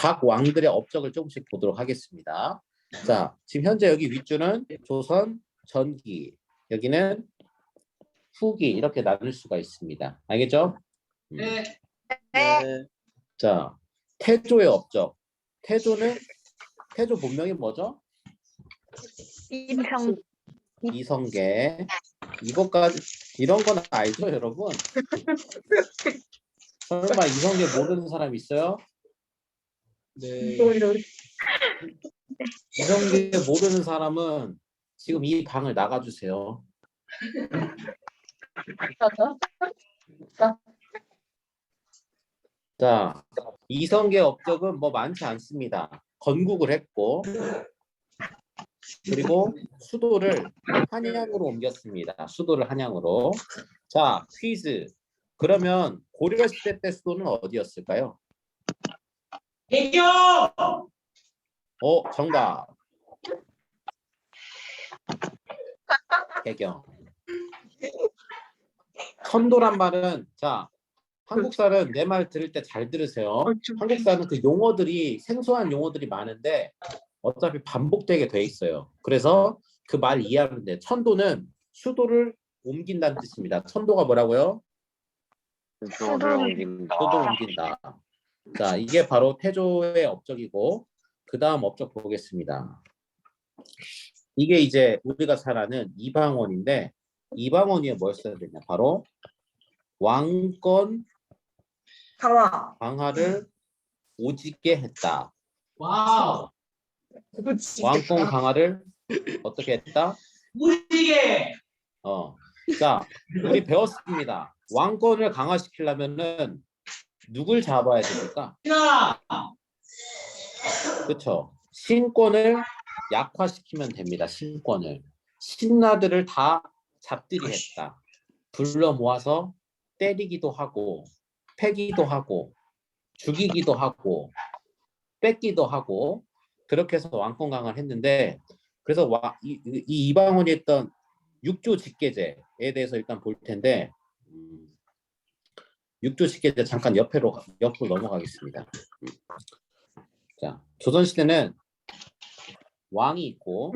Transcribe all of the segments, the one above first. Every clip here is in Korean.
각 왕들의 업적을 조금씩 보도록 하겠습니다. 자, 지금 현재 여기 윗줄은 조선 전기, 여기는 후기 이렇게 나눌 수가 있습니다. 알겠죠? 네. 네. 자, 태조의 업적. 태조 본명이 뭐죠? 임성 이성계. 이것까지 이런 건 알죠, 여러분? 설마 이성계 모르는 사람 있어요? 네. 이성계 모르는 사람은 지금 이 방을 나가주세요. 자, 이성계 업적은 뭐 많지 않습니다. 건국을 했고, 그리고 수도를 한양으로 옮겼습니다. 수도를 한양으로. 자, 퀴즈. 그러면 고려시대 때 수도는 어디였을까요? 대교. 정답. 개경. 천도란 말은, 자, 한국사는 내 말 들을 때 잘 들으세요. 한국사는 그 용어들이 생소한 용어들이 많은데 어차피 반복되게 돼 있어요. 그래서 그 말 이해하면 돼. 천도는 수도를 옮긴다는 뜻입니다. 천도가 뭐라고요? 수도를 옮긴다. 수도를 옮긴다. 자, 이게 바로 태조의 업적이고 그 다음 업적 보겠습니다. 이게 이제 우리가 잘 아는 이방원인데 이방원이에 뭘 써야 되냐? 바로 왕권 강화를 오지게 했다. 와우. 왕권 강화를 어떻게 했다? 무지개. 자, 우리 배웠습니다. 왕권을 강화시키려면은 누굴 잡아야 됩니까? 신하. 그렇죠. 신권을 약화시키면 됩니다. 신권을. 신하들을 다 잡들이 했다. 불러 모아서 때리기도 하고 패기도 하고 죽이기도 하고 뺏기도 하고 그렇게 해서 왕권 강화를 했는데 그래서 이 이방원이 했던 육조 직계제에 대해서 일단 볼 텐데 육조 직계제 잠깐 옆으로 넘어가겠습니다. 자, 조선시대는 왕이 있고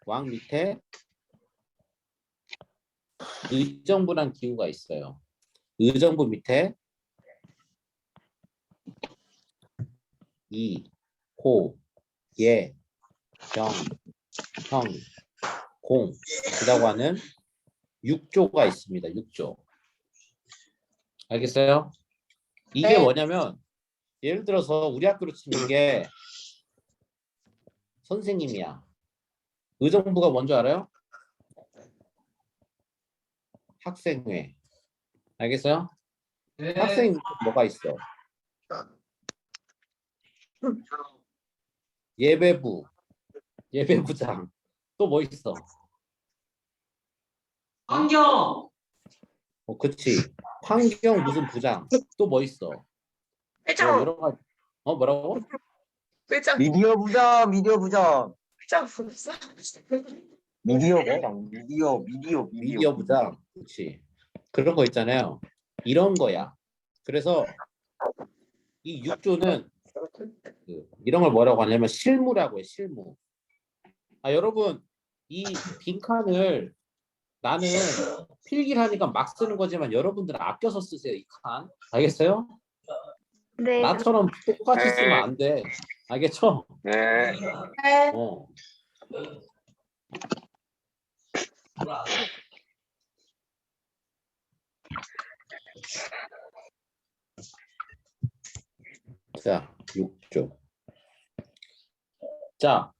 왕 밑에 의정부란 기구가 있어요. 의정부 밑에 이, 호, 예, 경, 형, 공 이라고 하는 6조가 있습니다. 6조. 알겠어요? 이게 뭐냐면 예를 들어서 우리 학교로 치는 게 선생님이야. 의정부가 뭔지 알아요? 학생회. 알겠어요? 네. 학생 뭐가 있어? 예배부장. 또 뭐 있어? 환경. 그치. 환경 무슨 부장. 또 뭐 있어? 회장 여러 가지. 뭐라고? 회장 미디어 부장. 회장 없어 미디어 부장. 미디어 부장. 그치. 그런 거 있잖아요. 이런 거야. 그래서 이 6조는 이런 걸 뭐라고 하냐면 실무라고 해. 실무. 여러분 이 빈칸을 나는 필기를 하니까 막 쓰는 거지만 여러분들은 아껴서 쓰세요. 이 칸. 알겠어요? 네. 나처럼 똑같이 쓰면 안 돼. 알겠죠? 네. 어. 자, 6조. 자,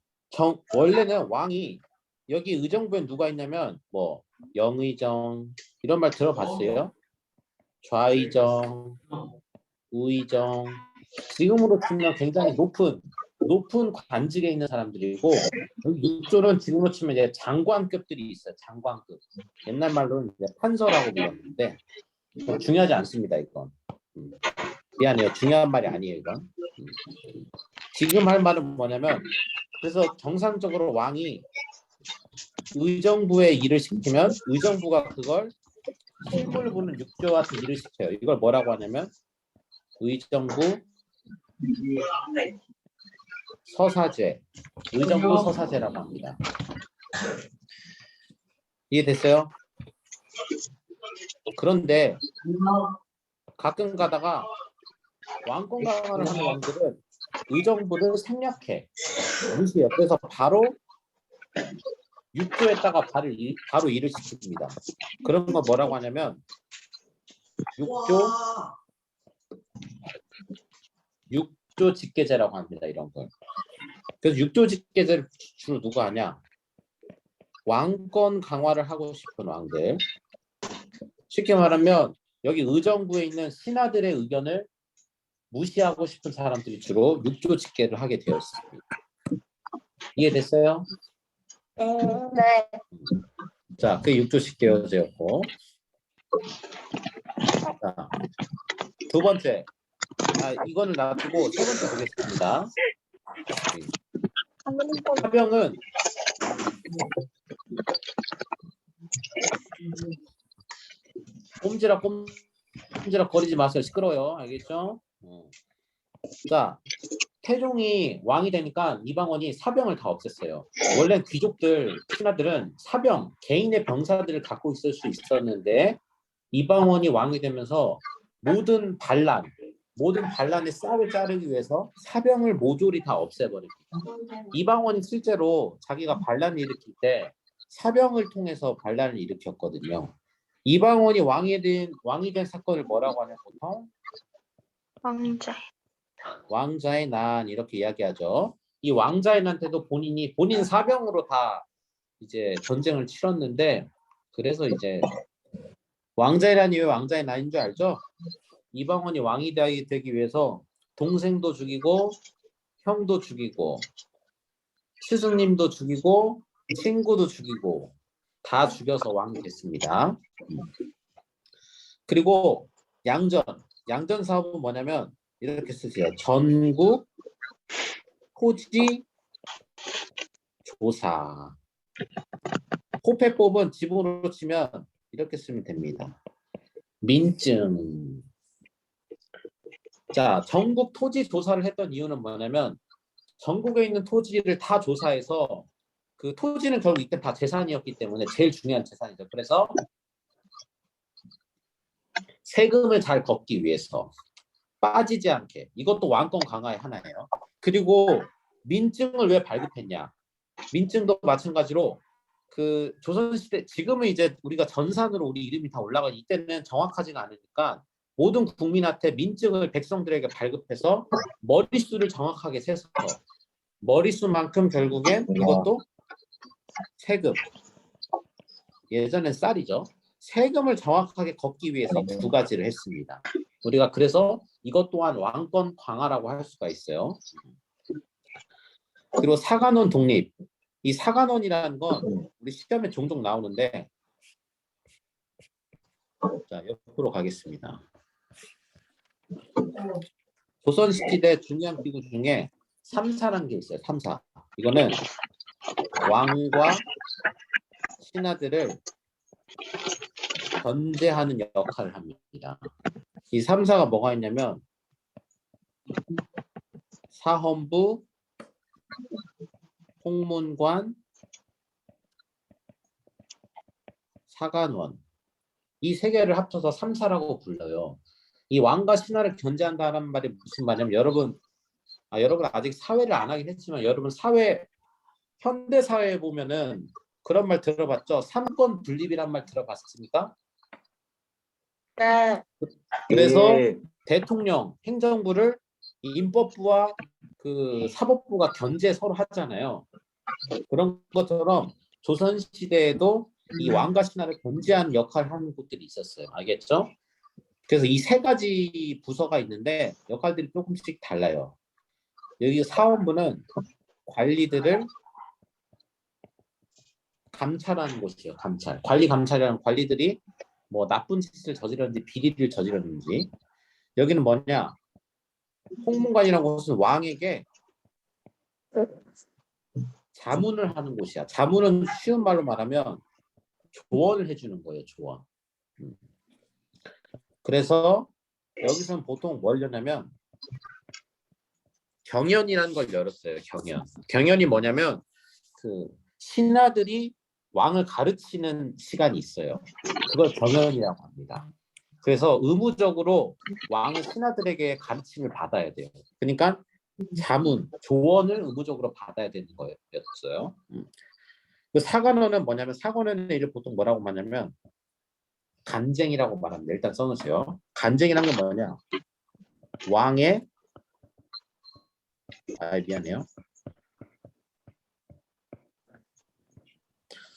원래는 왕이 여기 의정부에 누가 있냐면 뭐 영의정 이런 말 들어봤어요? 좌의정, 우의정. 지금으로 치면 굉장히 높은 관직에 있는 사람들이고 여기 6조는 지금으로 치면 이제 장관급들이 있어요. 장관급. 옛날 말로는 이제 판서라고 불렀는데 중요하지 않습니다. 이건. 미안해요. 중요한 말이 아니에요. 이건. 지금 할 말은 뭐냐면 그래서 정상적으로 왕이 의정부에 일을 시키면 의정부가 그걸 실물 보는 6조한테 일을 시켜요. 이걸 뭐라고 하냐면 의정부 서사제, 의정부 서사제라고 합니다. 이해됐어요? 그런데 가끔 가다가 왕권 강화를 하는 왕들은 의정부를 생략해, 무시해요. 그래서 바로 육조에다가 바로 일을 시킵니다. 그런 거 뭐라고 하냐면 육조 직계제라고 합니다. 이런 걸. 그래서 육조 직계제를 주로 누가 하냐? 왕권 강화를 하고 싶은 왕들. 쉽게 말하면 여기 의정부에 있는 신하들의 의견을 무시하고 싶은 사람들이 주로 육조 직계를 하게 되어 있습니다. 이해됐어요? 네. 자, 그 육조 직계제였고, 자, 두 번째, 이거는 놔두고 세 번째 보겠습니다. 사병은 꼼지락 거리지 마세요. 시끄러워요. 알겠죠? 자, 태종이 왕이 되니까 이방원이 사병을 다 없앴어요. 원래 귀족들, 신하들은 사병, 개인의 병사들을 갖고 있을 수 있었는데 이방원이 왕이 되면서 모든 반란의 싹을 자르기 위해서 사병을 모조리 다 없애버립니다. 이방원이 실제로 자기가 반란을 일으킬 때 사병을 통해서 반란을 일으켰거든요. 이방원이 왕이 된 사건을 뭐라고 하냐, 보통 왕자의 난 이렇게 이야기하죠. 이 왕자의 난 때도 본인 사병으로 다 이제 전쟁을 치렀는데, 그래서 이제 왕자의 난이 왜 왕자의 난인 줄 알죠? 이방원이 왕이 되기 위해서 동생도 죽이고 형도 죽이고 스승님도 죽이고 친구도 죽이고 다 죽여서 왕이 됐습니다. 그리고 양전 사업은 뭐냐면 이렇게 쓰세요. 전국 토지 조사. 호패법은 지붕으로 치면 이렇게 쓰면 됩니다. 민증. 자, 전국 토지 조사를 했던 이유는 뭐냐면 전국에 있는 토지를 다 조사해서 그 토지는 결국 이때 다 재산이었기 때문에 제일 중요한 재산이죠. 그래서 세금을 잘 걷기 위해서 빠지지 않게, 이것도 왕권 강화의 하나예요. 그리고 민증을 왜 발급했냐? 민증도 마찬가지로 그 조선시대, 지금은 이제 우리가 전산으로 우리 이름이 다 올라가, 이때는 정확하지가 않으니까 모든 국민한테 민증을 백성들에게 발급해서 머릿수를 정확하게 세서 머릿수만큼 결국엔 이것도 세금, 예전엔 쌀이죠. 세금을 정확하게 걷기 위해서 두 가지를 했습니다. 우리가 그래서 이것 또한 왕권 강화라고 할 수가 있어요. 그리고 사관원 독립. 이 사관원이라는 건 우리 시험에 종종 나오는데, 자, 옆으로 가겠습니다. 조선시대 중요한 기구 중에 3사라는 게 있어요. 3사. 이거는 왕과 신하들을 견제하는 역할을 합니다. 이 3사가 뭐가 있냐면 사헌부, 홍문관, 사관원, 이 세 개를 합쳐서 3사라고 불러요. 이 왕과 신하를 견제한다는 말이 무슨 말이냐면, 여러분 아직 사회를 안 하긴 했지만 여러분 현대 사회에 보면은 그런 말 들어봤죠? 삼권 분립이란 말 들어봤습니까? 네. 그래서 대통령, 행정부를 이 임법부와 그 사법부가 견제 서로 하잖아요. 그런 것처럼 조선시대에도 이 왕과 신하를 견제하는 역할을 하는 곳들이 있었어요. 알겠죠? 그래서 이 세 가지 부서가 있는데 역할들이 조금씩 달라요. 여기 사원부는 관리들을 감찰하는 곳이에요. 감찰. 감찰이라는 관리들이 뭐 나쁜 짓을 저질렀는지 비리를 저질렀는지. 여기는 뭐냐? 홍문관이라는 곳은 왕에게 자문을 하는 곳이야. 자문은 쉬운 말로 말하면 조언을 해주는 거예요. 조언. 그래서 여기서는 보통 뭘 하냐면 경연이라는 걸 열었어요. 경연. 경연이 뭐냐면 그 신하들이 왕을 가르치는 시간이 있어요. 그걸 경연이라고 합니다. 그래서 의무적으로 왕은 신하들에게 가르침을 받아야 돼요. 그러니까 자문, 조언을 의무적으로 받아야 되는 거였어요. 그 사관원은 뭐냐면 사관원의 일을 보통 뭐라고 말하냐면 간쟁이라고 말합니다. 일단 써놓으세요. 간쟁이란 게 뭐냐? 왕의 미안해요.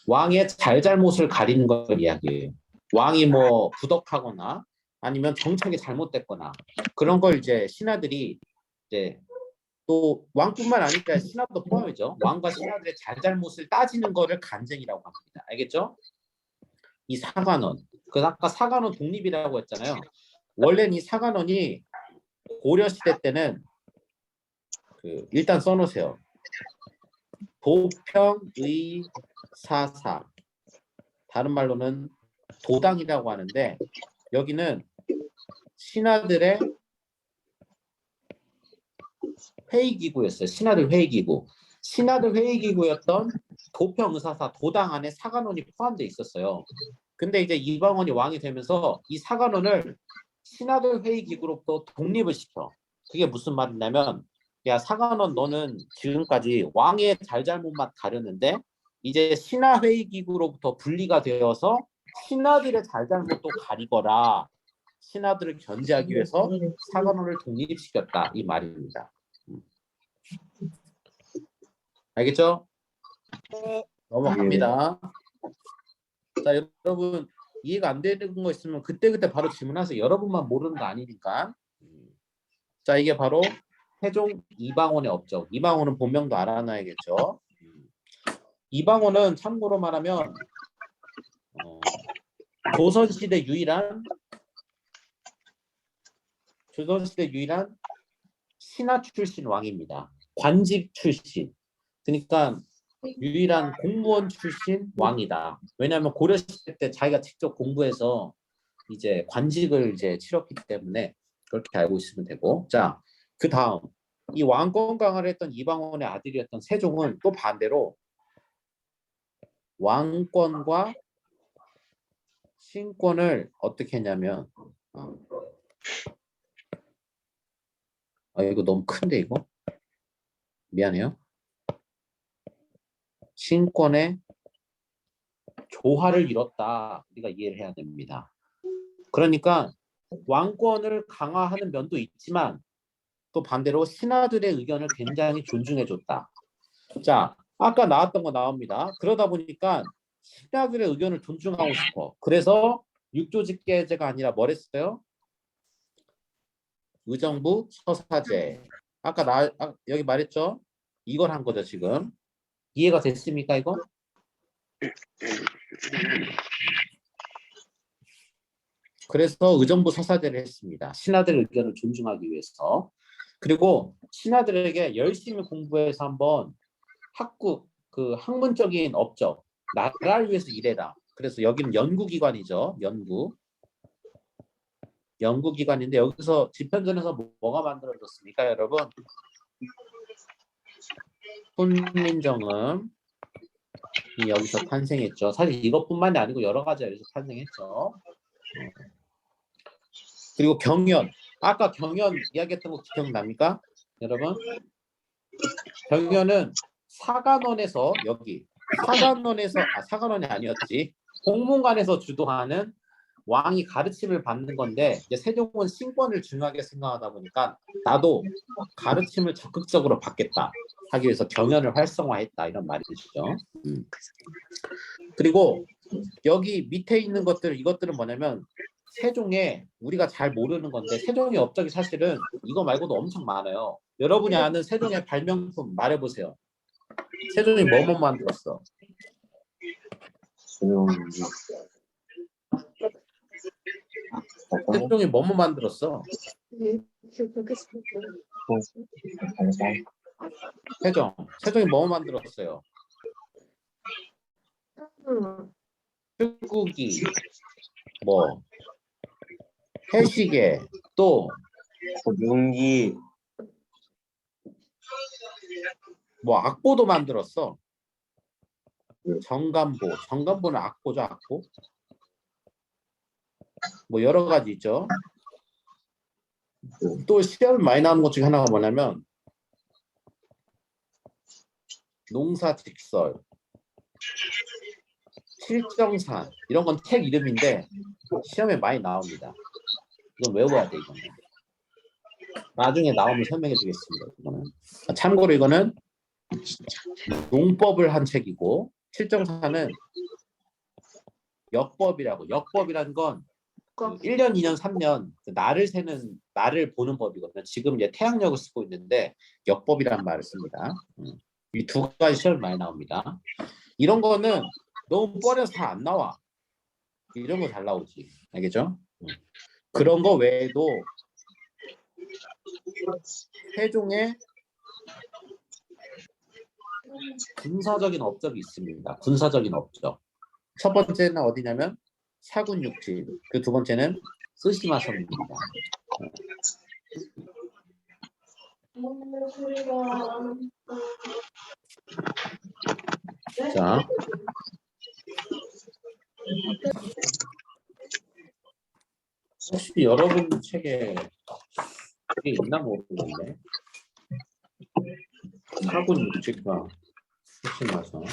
왕의 잘잘못을 가리는 걸 이야기해요. 왕이 뭐 부덕하거나 아니면 정책이 잘못됐거나 그런 걸 이제 신하들이 이제 또 왕뿐만 아니라 신하도 포함이죠. 왕과 신하들의 잘잘못을 따지는 거를 간쟁이라고 합니다. 알겠죠? 이 사관원. 그 아까 사관원 독립이라고 했잖아요. 원래는 이 사관원이 고려 시대 때는 그 일단 써놓으세요. 도평의사사. 다른 말로는 도당이라고 하는데 여기는 신하들의 회의기구였어요. 신하들 회의기구. 신하들 회의기구였던 도평의사사 도당 안에 사관원이 포함되어 있었어요. 근데 이제 이방원이 왕이 되면서 이 사관원을 신하들 회의기구로부터 독립을 시켜. 그게 무슨 말이냐면 야 사관원 너는 지금까지 왕의 잘잘못만 가렸는데 이제 신하회의기구로부터 분리가 되어서 신하들의 잘잘못도 가리거라. 신하들을 견제하기 위해서 사관원을 독립시켰다. 이 말입니다. 알겠죠? 네. 넘어갑니다. 자, 여러분 이해가 안 되는 거 있으면 그때그때 바로 질문하세요. 여러분만 모르는 거 아니니까. 자, 이게 바로 세종 이방원의 업적. 이방원은 본명도 알아놔야겠죠. 이방원은 참고로 말하면 조선시대 유일한 신하 출신 왕입니다. 관직 출신. 그러니까 유일한 공무원 출신 왕이다. 왜냐하면 고려 시대 때 자기가 직접 공부해서 이제 관직을 이제 치렀기 때문에 그렇게 알고 있으면 되고. 자, 그 다음 이 왕권 강화를 했던 이방원의 아들이었던 세종은 또 반대로 왕권과 신권을 어떻게 했냐면 이거 너무 큰데 이거 미안해요. 신권의 조화를 이뤘다. 우리가 이해를 해야 됩니다. 그러니까 왕권을 강화하는 면도 있지만 또 반대로 신하들의 의견을 굉장히 존중해줬다. 자, 아까 나왔던 거 나옵니다. 그러다 보니까 신하들의 의견을 존중하고 싶어. 그래서 육조직계제가 아니라 뭘 했어요? 의정부 서사제. 아까 여기 말했죠? 이걸 한 거죠 지금. 이해가 됐습니까 이거? 그래서 의정부 서사제를 했습니다. 신하들의 의견을 존중하기 위해서. 그리고 신하들에게 열심히 공부해서 한번 학문적인 업적, 나라를 위해서 일해라. 그래서 여기는 연구기관이죠. 연구기관인데 여기서 집현전에서 뭐가 만들어졌습니까, 여러분? 훈민정음이 여기서 탄생했죠. 사실 이것뿐만이 아니고 여러 가지가 여기서 탄생했죠. 그리고 경연. 아까 경연 이야기했던 거 기억납니까? 여러분? 경연은 사관원에서 사관원이 아니었지. 공문관에서 주도하는 왕이 가르침을 받는 건데 이제 세종은 신권을 중요하게 생각하다 보니까 나도 가르침을 적극적으로 받겠다 하기 위해서 경연을 활성화했다 이런 말이죠. 그리고 여기 밑에 있는 이것들은 뭐냐면 세종의 우리가 잘 모르는 건데 세종의 업적이 사실은 이거 말고도 엄청 많아요. 여러분이 아는 세종의 발명품 말해보세요. 세종이 뭐뭐 만들었어? 세종이 뭐뭐 만들었어? 세종이 뭐뭐 만들었어요? 축구기, 뭐 해시계, 또 고등기 뭐 악보도 만들었어. 정간보는 악보죠, 악보. 뭐 여러 가지 있죠. 또 시험 많이 나오는 것 중에 하나가 뭐냐면 농사직설, 칠정산 이런 건 책 이름인데 시험에 많이 나옵니다. 이건 외워야 돼. 이거는 나중에 나오면 설명해 주겠습니다. 이거는. 참고로 이거는 농법을 한 책이고 칠정산은 역법이라고. 역법이란 건 1년, 2년, 3년 날을 세는 날을 보는 법이거든요. 지금 이제 태양력을 쓰고 있는데 역법이라는 말을 씁니다. 이 두 가지 시험 많이 나옵니다. 이런 거는 너무 뻔해서 잘 안 나와. 이런 거 잘 나오지. 알겠죠? 그런 거 외에도 세종의 군사적인 업적이 있습니다. 군사적인 업적. 첫 번째는 어디냐면 사군육지. 그 두 번째는 쓰시마섬입니다. 자, 혹시 여러분 책에 이게 있나 모르겠네. 사군육지가 쓰시마섬.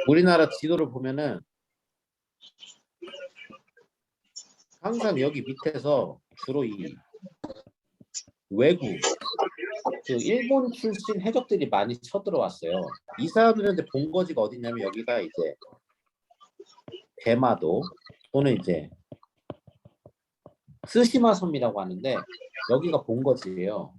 우리나라 지도를 보면은 항상 여기 밑에서 주로 이 외국 그 일본 출신 해적들이 많이 쳐들어왔어요. 이 사람들한테 본거지가 어디냐면 여기가 이제 대마도 또는 이제 스시마 섬이라고 하는데 여기가 본거지예요.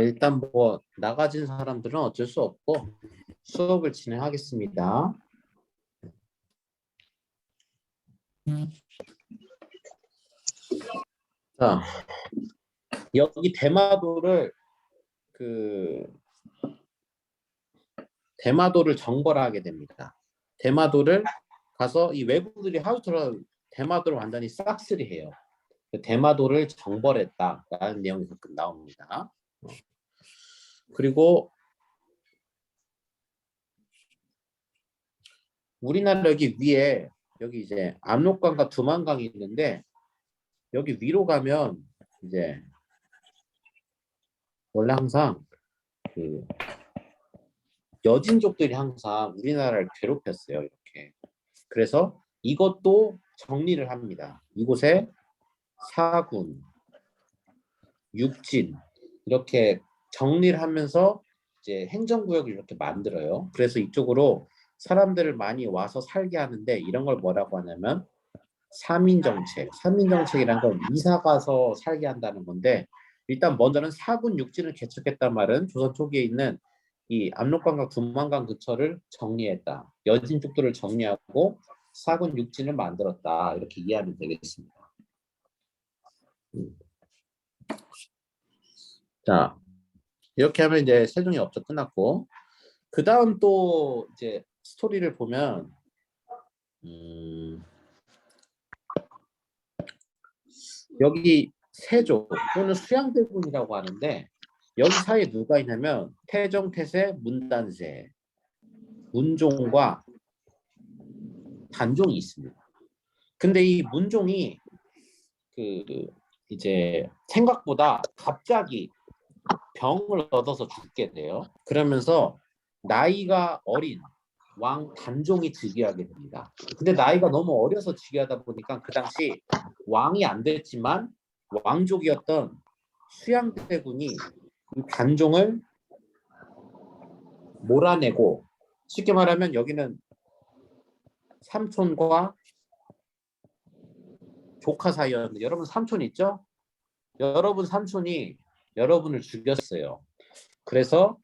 일단 뭐 나가진 사람들은 어쩔 수 없고 수업을 진행하겠습니다. 자, 여기 대마도를 정벌하게 됩니다. 대마도를 가서 이 외국들이 하루처럼 대마도를 완전히 싹쓸이해요. 대마도를 정벌했다라는 내용이 가끔 나옵니다. 그리고 우리나라 여기 위에 여기 이제 압록강과 두만강이 있는데 여기 위로 가면 이제 원래 항상 그 여진족들이 항상 우리나라를 괴롭혔어요. 이렇게. 그래서 이것도 정리를 합니다. 이곳에 사군, 육진 이렇게 정리를 하면서 이제 행정구역을 이렇게 만들어요. 그래서 이쪽으로 사람들을 많이 와서 살게 하는데 이런 걸 뭐라고 하냐면 삼인정책. 삼인정책이란 건 이사 가서 살게 한다는 건데 일단 먼저는 사군 육진을 개척했단 말은 조선 초기에 있는 이 압록강과 두만강 근처를 정리했다. 여진족들을 정리하고 사군 육진을 만들었다. 이렇게 이해하면 되겠습니다. 자, 이렇게 하면 이제 세종의 업적 끝났고 그 다음 또 이제 스토리를 보면 여기 세조 또는 수양대군이라고 하는데 여기 사이에 누가 있냐면 태종, 태세, 문단세, 문종과 단종이 있습니다. 근데 이 문종이 이제 생각보다 갑자기 병을 얻어서 죽게 돼요. 그러면서 나이가 어린 왕 단종이 즉위하게 됩니다. 근데 나이가 너무 어려서 즉위하다 보니까 그 당시 왕이 안 됐지만 왕족이었던 수양대군이 이 단종을 몰아내고, 쉽게 말하면 여기는 삼촌과 조카 사이였는데, 여러분 삼촌 있죠? 여러분 삼촌이 여러분을 죽였어요. 그래서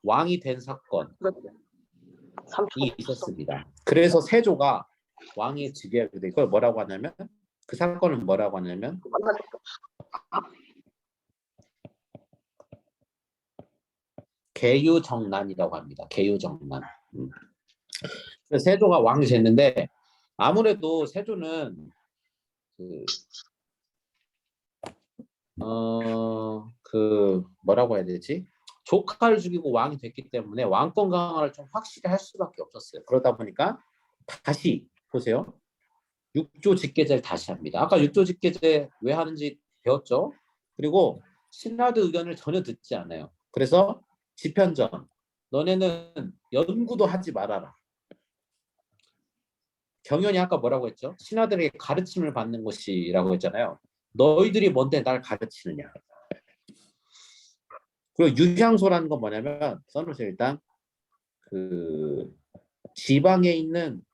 왕이 된 사건이 있었습니다. 그래서 세조가 왕이 즉위하게 돼. 이걸 뭐라고 하냐면, 그 사건을 뭐라고 하냐면 계유정난이라고 합니다. 계유정난. 그래서 세조가 왕이 됐는데, 아무래도 세조는 뭐라고 해야 되지? 조카를 죽이고 왕이 됐기 때문에 왕권 강화를 좀 확실히 할 수밖에 없었어요. 그러다 보니까 다시 보세요. 육조 직계제를 다시 합니다. 아까 육조 직계제 왜 하는지 배웠죠? 그리고 신라드 의견을 전혀 듣지 않아요. 그래서 집현전, 너네는 연구도 하지 말아라. 경연이 아까 뭐라고 했죠? 신하들에게 가르침을 받는 곳이라고 했잖아요. 너희들이 뭔데 날 가르치느냐. 그리고 유향소라는 건 뭐냐면, 써놓으세요. 일단 그 지방에 있는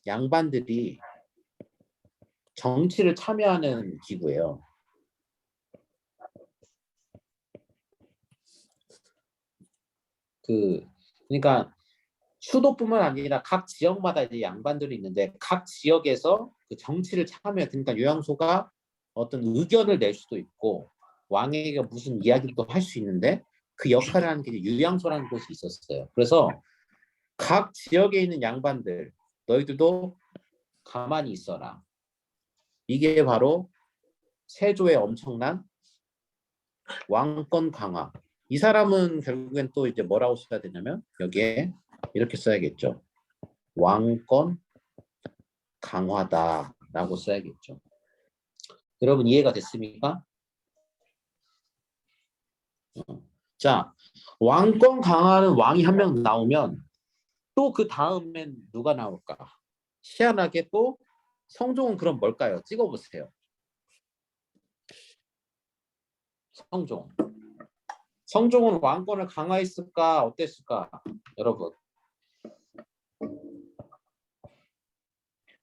양반들이 정치를 참여하는 기구예요. 그러니까 수도뿐만 아니라 각 지역마다 이제 양반들이 있는데, 각 지역에서 그 정치를 참여, 그러니까 유양소가 어떤 의견을 낼 수도 있고 왕에게 무슨 이야기도 할 수 있는데, 그 역할을 하는 게 유양소라는 곳이 있었어요. 그래서 각 지역에 있는 양반들, 너희들도 가만히 있어라. 이게 바로 세조의 엄청난 왕권 강화. 이 사람은 결국엔 또 이제 뭐라고 써야 되냐면, 여기에 이렇게 써야겠죠. 왕권 강화다라고 써야겠죠. 여러분 이해가 됐습니까? 자, 왕권 강화는 왕이 한 명 나오면 또 그 다음엔 누가 나올까? 희한하게 또 성종은 그럼 뭘까요? 찍어보세요. 성종. 성종은 왕권을 강화했을까? 어땠을까? 여러분.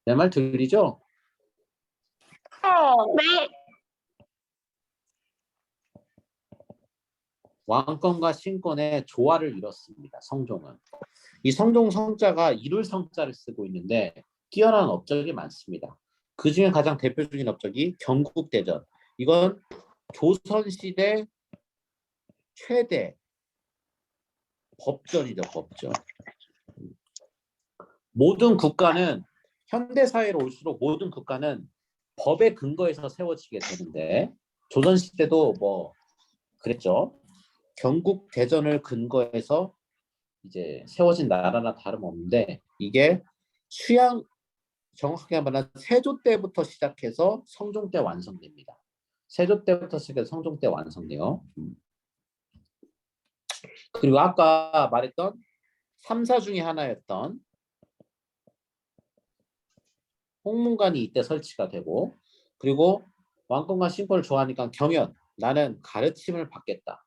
내 말 들리죠? 네. 왕권과 신권의 조화를 이뤘습니다. 성종은. 이 성종 성자가 이룰 성자를 쓰고 있는데 뛰어난 업적이 많습니다. 그 중에 가장 대표적인 업적이 경국대전. 이건 조선시대 최대 법전이죠. 법전. 모든 국가는, 현대사회로 올수록 모든 국가는 법의 근거에서 세워지게 되는데, 조선시대도 뭐 그랬죠. 경국대전을 근거해서 이제 세워진 나라나 다름없는데, 이게 정확하게 말하면 세조 때부터 시작해서 성종 때 완성됩니다. 세조 때부터 시작해서 성종 때 완성돼요. 그리고 아까 말했던 3사 중에 하나였던 홍문관이 이때 설치가 되고, 그리고 왕권과 신권을 좋아하니까 경연, 나는 가르침을 받겠다.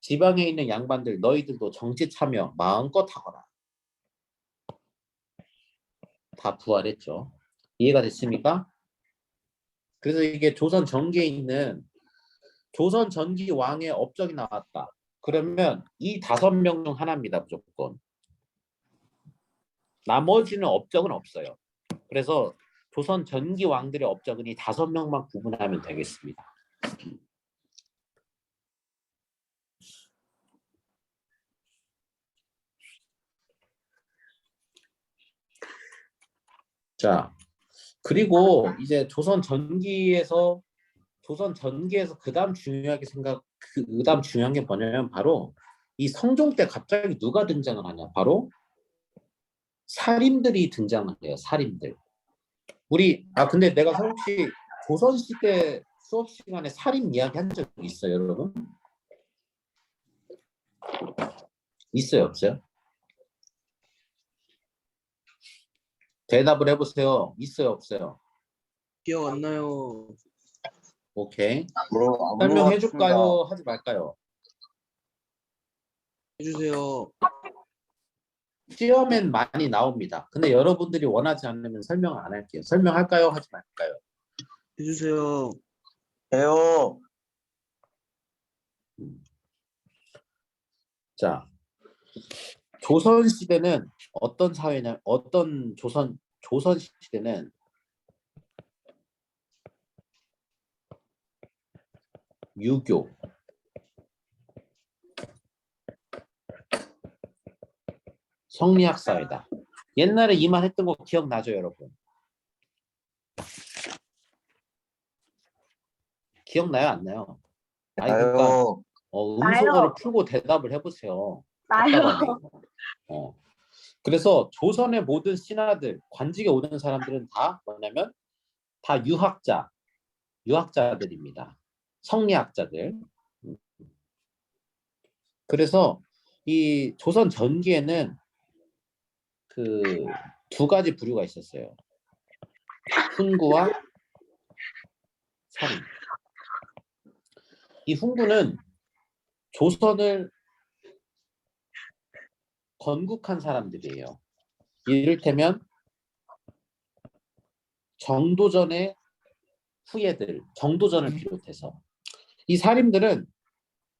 지방에 있는 양반들, 너희들도 정치 참여 마음껏 하거라. 다 부활했죠. 이해가 됐습니까? 그래서 이게 조선 전기에 있는 조선 전기 왕의 업적이 나왔다. 그러면 이 5명 중 하나입니다. 무조건. 나머지는 업적은 없어요. 그래서 조선 전기 왕들의 업적은 이 5명만 구분하면 되겠습니다. 자, 그리고 이제 조선 전기에서 그다음 중요한 게 뭐냐면, 바로 이 성종 때 갑자기 누가 등장을 하냐? 바로 살인들이 등장을 해요. 살인들. 근데 내가 혹시 조선시대 수업 시간에 살인 이야기 한 적 있어요, 여러분? 있어요, 없어요? 대답을 해보세요. 있어요, 없어요? 기억 안 나요. 오케이. 뭐 설명해 줄까요? 하지 말까요? 해주세요. 시험엔 많이 나옵니다. 근데 여러분들이 원하지 않으면 설명 안 할게요. 설명할까요? 하지 말까요? 해주세요. 해요. 자, 조선 시대는 어떤 사회냐? 조선 시대는 유교, 성리학 사회다. 옛날에 이 말 했던 거 기억나죠, 여러분? 기억나요, 안 나요? 아니, 그러니까 해요. 음소거를 풀고 대답을 해보세요. 나요. 답답하네, 이거. 그래서 조선의 모든 신하들, 관직에 오는 사람들은 다 뭐냐면 다 유학자들입니다. 성리학자들. 그래서 이 조선 전기에는 그 두 가지 부류가 있었어요. 훈구와 사림. 이 훈구는 조선을 건국한 사람들이에요. 이를테면 정도전의 후예들, 정도전을 비롯해서 이 사림들은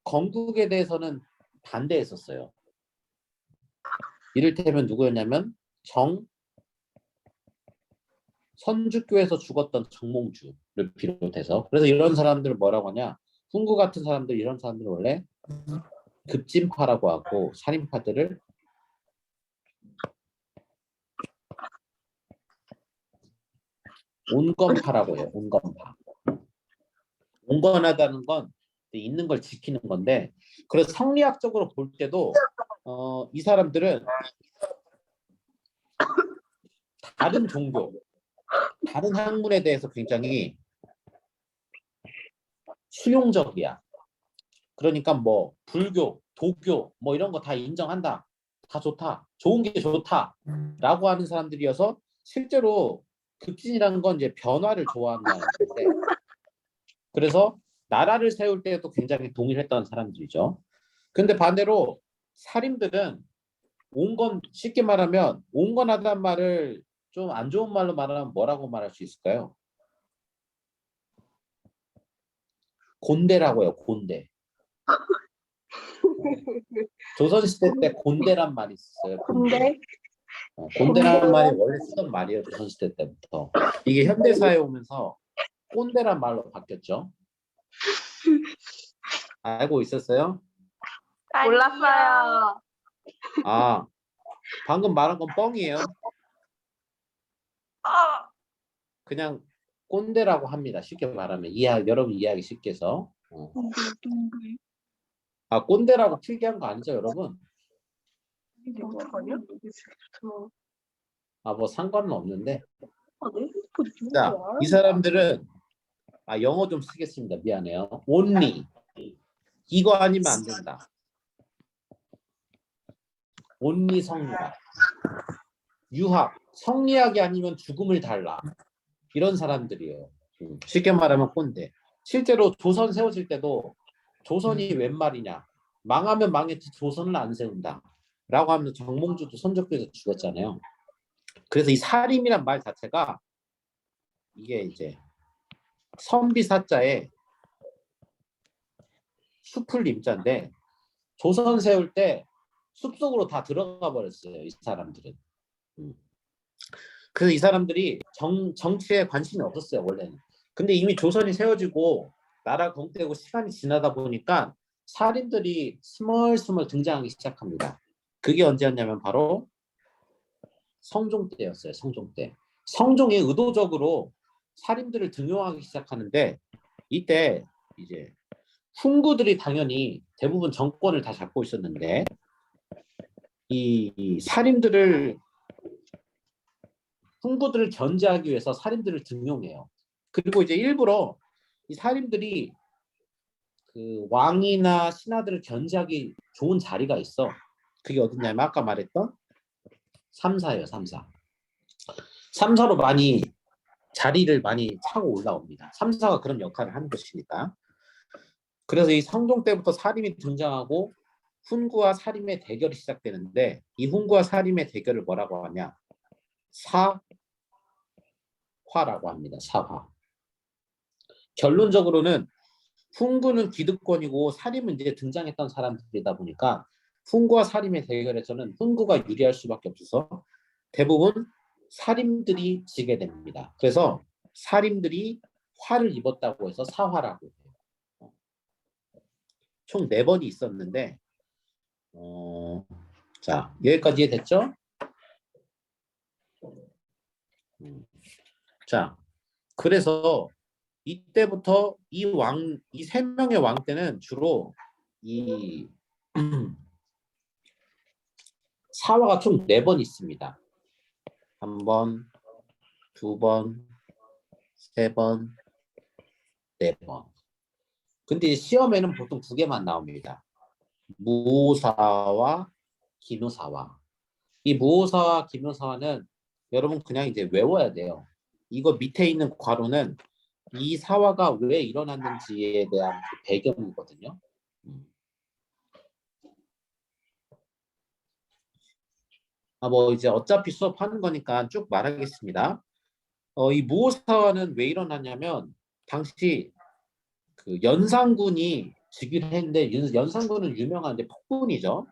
건국에 대해서는 반대했었어요. 이를테면 누구였냐면 선주교에서 죽었던 정몽주를 비롯해서, 그래서 이런 사람들을 뭐라고 하냐, 훈구 같은 사람들, 이런 사람들을 원래 급진파라고 하고 살인파들을 온건파라고 해요. 온건파. 온건하다는 건 있는 걸 지키는 건데, 그래서 성리학적으로 볼 때도 이 사람들은 다른 종교, 다른 학문에 대해서 굉장히 수용적이야. 그러니까 뭐 불교, 도교 뭐 이런 거 다 인정한다. 다 좋다. 좋은 게 좋다라고 하는 사람들이어서 실제로 급진이라는 건 이제 변화를 좋아한다는 건데, 그래서 나라를 세울 때도 굉장히 동일했던 사람들이죠. 근데 반대로 살인들은 쉽게 말하면 온건하다는 말을 좀 안 좋은 말로 말하면 뭐라고 말할 수 있을까요? 곤대라고 해요. 곤대. 조선시대 때 곤대란 말이 있었어요. 근데 곤대라는 말이 원래 쓰던 말이에요. 조선시대 때부터. 이게 현대사회에 오면서 꼰대란 말로 바뀌었죠. 알고 있었어요? 몰랐어요. 아, 방금 말한 건 뻥이에요. 그냥 꼰대라고 합니다. 쉽게 말하면 여러분 이해하기 쉽게 해서. 아, 꼰대라고 필기한 거 아니죠, 여러분? 아, 뭐 상관은 없는데. 자, 이 사람들은 영어 좀 쓰겠습니다. 미안해요. only 이거 아니면 안 된다. only 성리학, 유학, 성리학이 아니면 죽음을 달라. 이런 사람들이에요. 쉽게 말하면 꼰대. 실제로 조선 세워질 때도 조선이 웬 말이냐, 망하면 망했지 조선을 안 세운다 라고 하면서 정몽주도 선적교에서 죽었잖아요. 그래서 이 사림이란 말 자체가 이게 이제 선비사자에 숲을 임자인데, 조선 세울 때 숲속으로 다 들어가 버렸어요. 이 사람들은. 그래서 이 사람들이 정치에 관심이 없었어요. 원래는. 근데 이미 조선이 세워지고 나라 건국되고 시간이 지나다 보니까 살인들이 스멀스멀 등장하기 시작합니다. 그게 언제였냐면 바로 성종 때였어요. 성종 때. 성종이 의도적으로 살인들을 등용하기 시작하는데, 이때 이제 훈구들이 당연히 대부분 정권을 다 잡고 있었는데, 이 훈구들을 견제하기 위해서 살인들을 등용해요. 그리고 이제 일부러 이 살인들이 그 왕이나 신하들을 견제하기 좋은 자리가 있어. 그게 어디냐면 아까 말했던 삼사예요. 삼사. 3사로 많이 자리를 많이 차고 올라옵니다. 3사가 그런 역할을 하는 것이니까. 그래서 이 성종 때부터 사림이 등장하고 훈구와 사림의 대결이 시작되는데 이 훈구와 사림의 대결을 뭐라고 하냐? 사화라고 합니다. 사화. 결론적으로는 훈구는 기득권이고 사림은 이제 등장했던 사람들이다 보니까 훈구와 사림의 대결에서는 훈구가 유리할 수밖에 없어서 대부분 사림들이 지게 됩니다. 그래서 사림들이 화를 입었다고 해서 사화라고 해요. 총 4번이 있었는데 자 여기까지 이해됐죠? 자 그래서 이때부터 이 3명의 왕 때는 주로 이 사화가 총 4번 있습니다. 1번, 2번, 3번, 4번. 근데 시험에는 보통 2개만 나옵니다. 무오사와 기묘사화. 이 무오사와 기묘사화는 여러분 그냥 이제 외워야 돼요. 이거 밑에 있는 괄호는 이 사화가 왜 일어났는지에 대한 배경이거든요. 뭐 이제 어차피 수업하는 거니까 쭉 말하겠습니다. 이 무오사화는 왜 일어났냐면 당시 그 연산군이 즉위를 했는데 연산군은 유명한데 폭군이죠.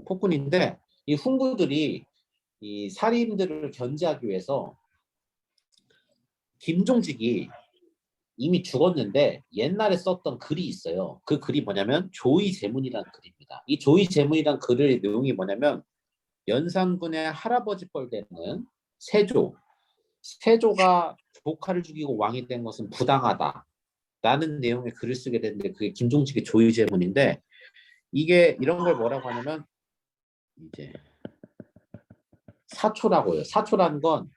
폭군인데 이 훈구들이 이 살인들을 견제하기 위해서 김종직이 이미 죽었는데 옛날에 썼던 글이 있어요. 그 글이 뭐냐면 조의제문이라는 글입니다. 이 조의제문이라는 글의 내용이 뭐냐면 연산군의 할아버지 뻘 되는 세조가 조카를 죽이고 왕이 된 것은 부당하다 라는 내용의 글을 쓰게 됐는데 그게 김종직의 조의제문인데 이게 이런 걸 뭐라고 하냐면 이제 사초라고 해요. 사초라는 건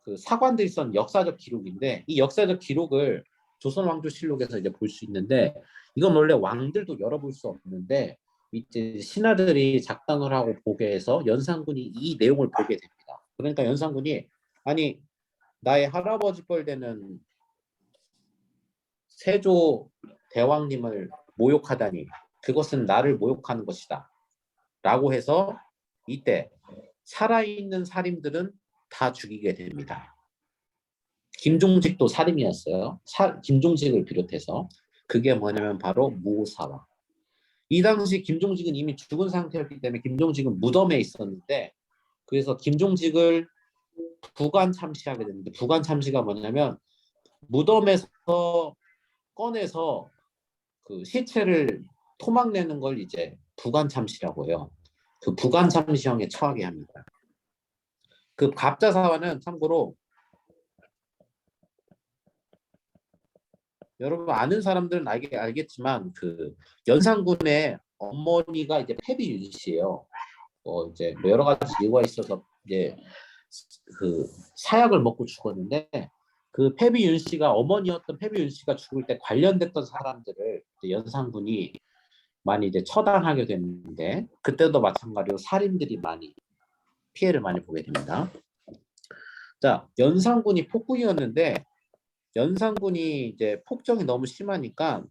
그 사관들이 쓴 역사적 기록인데 이 역사적 기록을 조선왕조실록에서 이제 볼 수 있는데 이건 원래 왕들도 열어볼 수 없는데 이제 신하들이 작당을 하고 보게 해서 연산군이 이 내용을 보게 됩니다. 그러니까 연산군이 아니 나의 할아버지 뻘 되는 세조 대왕님을 모욕하다니 그것은 나를 모욕하는 것이다 라고 해서 이때 살아있는 살인들은 다 죽이게 됩니다. 김종직도 살인이었어요. 김종직을 비롯해서 그게 뭐냐면 바로 무오사화. 이 당시 김종직은 이미 죽은 상태였기 때문에 김종직은 무덤에 있었는데 그래서 김종직을 부관 참시하게 되는데 부관 참시가 뭐냐면 무덤에서 꺼내서 그 시체를 토막내는 걸 이제 부관 참시라고 해요. 그 부관 참시형에 처하게 합니다. 그 갑자사화는 참고로 여러분 아는 사람들은 알겠지만 그 연산군의 어머니가 이제 패비윤 씨예요. 이제 뭐 여러 가지 이유가 있어서 이제 그 사약을 먹고 죽었는데 그 패비윤 씨가 어머니였던 패비윤 씨가 죽을 때 관련됐던 사람들을 이제 연산군이 많이 이제 처단하게 됐는데 그때도 마찬가지로 살인들이 많이 피해를 많이 보게 됩니다. 자, 연산군이 폭군이었는데 연산군이 이제 폭정이 너무 심하니까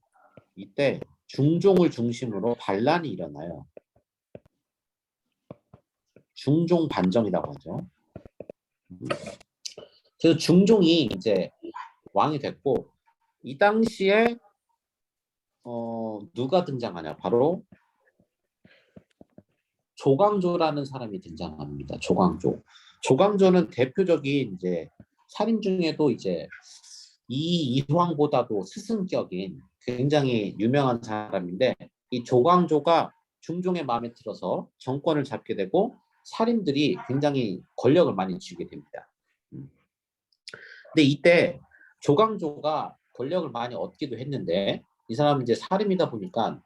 이때 중종을 중심으로 반란이 일어나요. 중종 반정이라고 하죠. 그래서 중종이 이제 왕이 됐고 이 당시에 누가 등장하냐? 바로 조광조라는 사람이 등장합니다. 조광조. 조광조는 대표적인 이제 살인 중에도 이제 이황보다도 스승격인 굉장히 유명한 사람인데 이 조광조가 중종의 마음에 들어서 정권을 잡게 되고 살인들이 굉장히 권력을 많이 쥐게 됩니다. 근데 이때 조광조가 권력을 많이 얻기도 했는데 이 사람은 이제 살인이다 보니까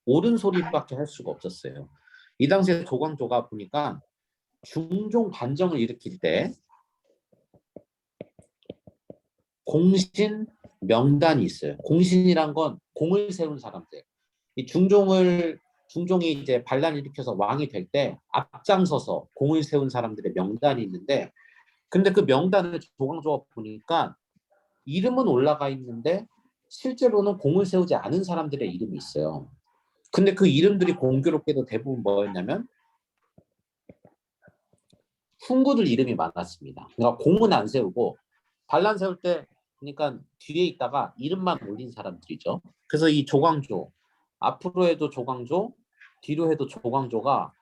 옳은 소리밖에 할 수가 없었어요. 이 당시에 조광조가 보니까 중종 반정을 일으킬 때 공신 명단이 있어요. 공신이란 건 공을 세운 사람들. 이 중종을 중종이 이제 반란을 일으켜서 왕이 될 때 앞장서서 공을 세운 사람들의 명단이 있는데, 근데 그 명단을 조광조가 보니까 이름은 올라가 있는데 실제로는 공을 세우지 않은 사람들의 이름이 있어요. 근데 그 이름들이 공교롭게도 대부분 뭐였냐면 훈구들 이름이 많았습니다. 그러니까 공은 안 세우고 반란 세울 때 그러니까 뒤에 있다가 이름만 올린 사람들이죠. 그래서 이 조광조, 앞으로 해도 조광조, 뒤로 해도 조광조가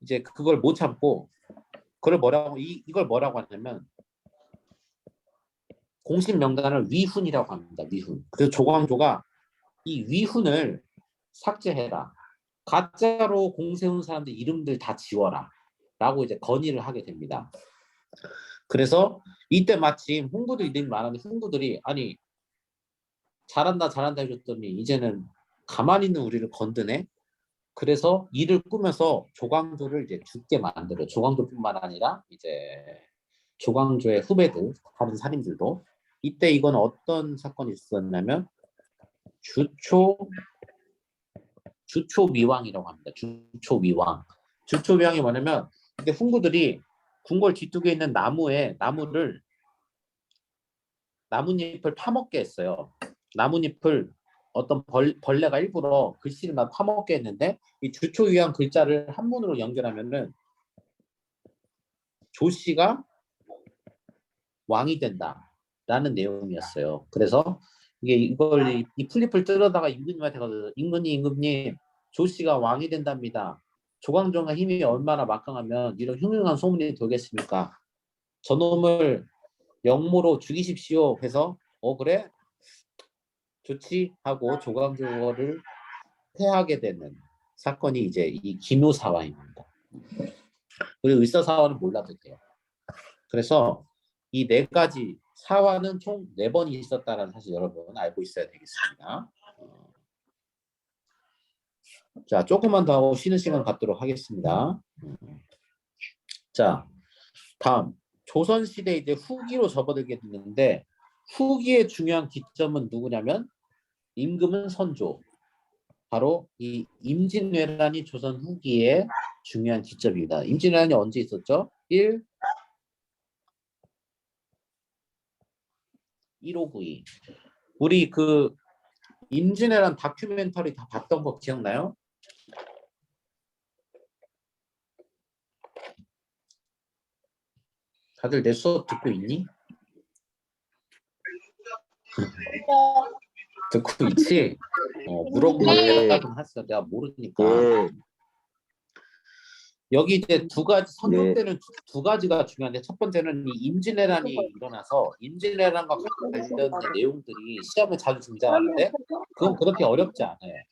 이제 그걸 못 참고 그걸 이걸 뭐라고 하냐면 공식 명단을 위훈이라고 합니다. 위훈. 그래서 조광조가 이 위훈을 삭제해라. 가짜로 공 세운 사람들 이름들 다 지워라. 라고 이제 건의를 하게 됩니다. 그래서 이때 마침 훈구들 이름이 많은데 훈구들이 아니 잘한다 잘한다 해줬더니 이제는 가만히 있는 우리를 건드네. 그래서 이를 꾸며서 조광조를 이제 죽게 만들어. 조광조뿐만 아니라 이제 조광조의 후배들 다른 살인들도. 이때 이건 어떤 사건이 있었냐면 주초미왕이라고 합니다. 주초미왕. 주초미왕이 뭐냐면 이때 훈구들이 궁궐 뒤쪽에 있는 나뭇잎을 파먹게 했어요. 나뭇잎을 어떤 벌레가 일부러 글씨를 막 파먹게 했는데 이 주초위왕 글자를 한문으로 연결하면은 조씨가 왕이 된다라는 내용이었어요. 그래서 이걸 이 플립을 뜯어다가 임금님한테 가서 임금님 조씨가 왕이 된답니다. 조광조가 힘이 얼마나 막강하면 이런 흉흉한 소문이 돌겠습니까? 저놈을 영모로 죽이십시오 해서 그래 좋지 하고 조광조를 패하게 되는 사건이 이제 이 기묘사화입니다. 그리고 을사사화는 몰라도 돼요. 그래서 이 네 가지 사화는 총 4번이 있었다는 사실 여러분 알고 있어야 되겠습니다. 자, 조금만 더 하고 쉬는 시간 갖도록 하겠습니다. 자, 다음 조선시대 이제 후기로 접어들게 됐는데 후기의 중요한 기점은 누구냐면 임금은 선조. 바로 이 임진왜란이 조선 후기의 중요한 기점입니다. 임진왜란이 언제 있었죠? 1592. 우리 그 임진왜란 다큐멘터리 다 봤던 거 기억나요? 다들 내 수업 듣고 있니? 듣고 있지? 물어보면 네. 대답은 하세요. 내가 모르니까. 예. 여기 이제 두 가지 선조 네. 때는 두 가지가 중요한데 첫 번째는 이 임진왜란이 일어나서 임진왜란과 관련된 내용들이 시험에 자주 등장하는데 그건 그렇게 어렵지 않아요.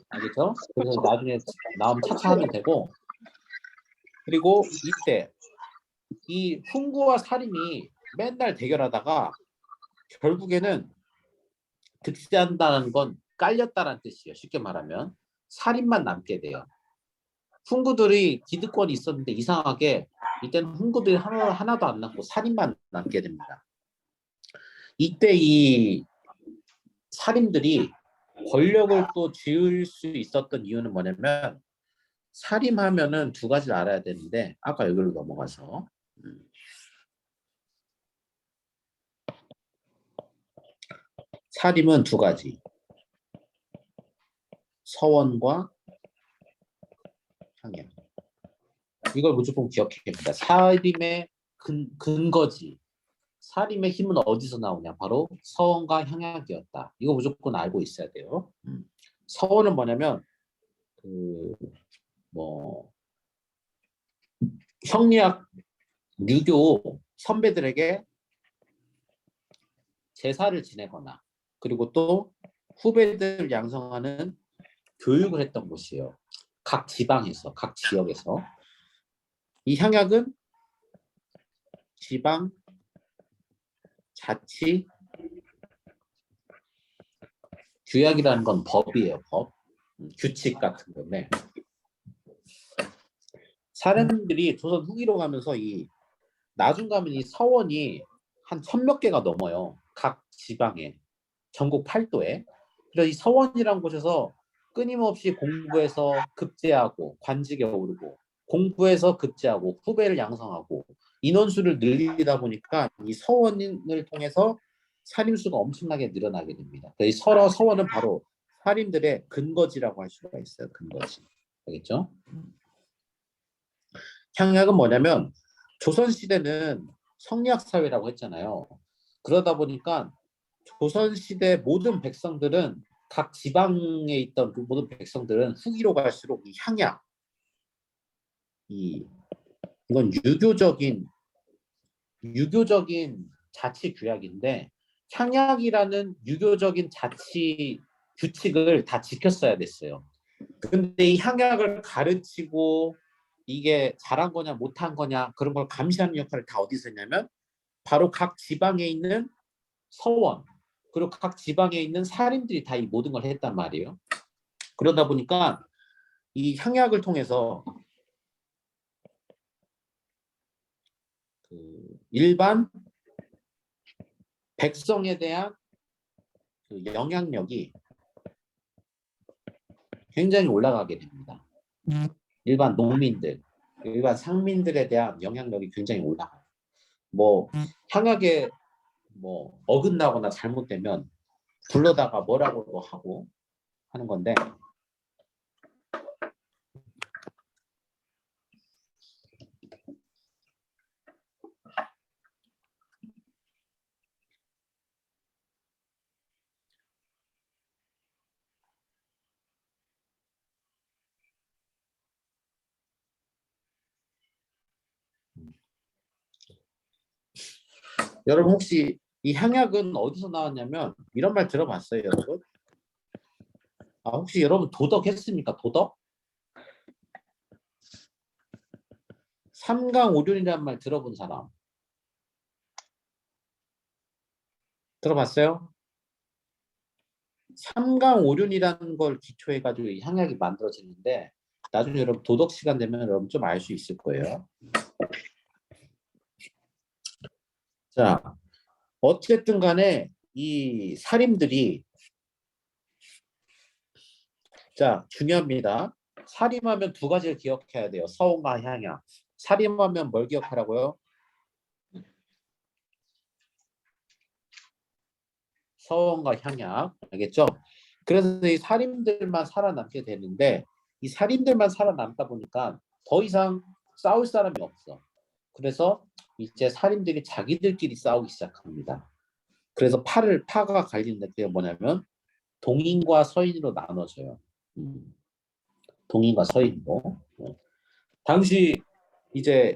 알겠죠? 그래서 나중에 나오면 차차 하면 되고 그리고 이때 이 훈구와 살인이 맨날 대결하다가 결국에는 득세한다는 건 깔렸다는 뜻이에요. 쉽게 말하면 살인만 남게 돼요. 훈구들이 기득권이 있었는데 이상하게 이때는 훈구들이 하나도 안 남고 살인만 남게 됩니다. 이때 이 살인들이 권력을 또 쥐을 수 있었던 이유는 뭐냐면 살인하면은 두 가지를 알아야 되는데 아까 여기로 넘어가서 살인은 두 가지 서원과 향연 이걸 무조건 기억해야 됩니다. 살인의 근거지 살인의 힘은 어디서 나오냐 바로 서원과 향약이었다. 이거 무조건 알고 있어야 돼요. 서원은 뭐냐면 형리학 유교 선배들에게 제사를 지내거나 그리고 또 후배들 양성하는 교육을 했던 곳이에요. 각 지방에서 각 지역에서 이 향약은 지방 자치 규약이라는 건 법이에요. 법 규칙 같은 건데 사람들이 조선 후기로 가면서 이 나중 가면 이 서원이 한 1000몇 개가 넘어요. 각 지방에 전국 8도에. 그래서 이 서원이라는 곳에서 끊임없이 공부해서 급제하고 관직에 오르고 공부해서 급제하고 후배를 양성하고 인원수를 늘리다 보니까 이 서원을 통해서 살림수가 엄청나게 늘어나게 됩니다. 이 서원은 바로 살림들의 근거지라고 할 수가 있어요. 근거지. 알겠죠? 향약은 뭐냐면 조선시대는 성리학 사회라고 했잖아요. 그러다 보니까 조선시대 모든 백성들은 각 지방에 있던 그 모든 백성들은 후기로 갈수록 이 향약, 이건 유교적인 자치 규약인데 향약이라는 유교적인 자치 규칙을 다 지켰어야 됐어요. 근데 이 향약을 가르치고 이게 잘한 거냐 못한 거냐 그런 걸 감시하는 역할을 다 어디서 했냐면 바로 각 지방에 있는 서원 그리고 각 지방에 있는 사림들이 다 이 모든 걸 했단 말이에요. 그러다 보니까 이 향약을 통해서 그 일반 백성에 대한 그 영향력이 굉장히 올라가게 됩니다. 일반 농민들, 일반 상민들에 대한 영향력이 굉장히 올라가요. 뭐 향약에 뭐 어긋나거나 잘못되면 불러다가 뭐라고 하고 하는 건데 여러분 혹시 이 향약은 어디서 나왔냐면 이런 말 들어봤어요, 여러분? 혹시 여러분 도덕 했습니까? 도덕? 삼강오륜이라는 말 들어본 사람 들어봤어요? 삼강오륜이라는 걸 기초해가지고 이 향약이 만들어지는데 나중에 여러분 도덕 시간 되면 여러분 좀 알 수 있을 거예요. 자, 어쨌든 간에 이 살인들이 자 중요합니다. 살인하면 두 가지를 기억해야 돼요. 서원과 향약. 살인하면 뭘 기억하라고요? 서원과 향약. 알겠죠? 그래서 이 살인들만 살아남게 되는데 이 살인들만 살아남다 보니까 더 이상 싸울 사람이 없어. 그래서 이제 살인들이 자기들끼리 싸우기 시작합니다. 그래서 파가 갈리는데 그게 뭐냐면 동인과 서인으로 나눠져요. 동인과 서인으로. 당시 이제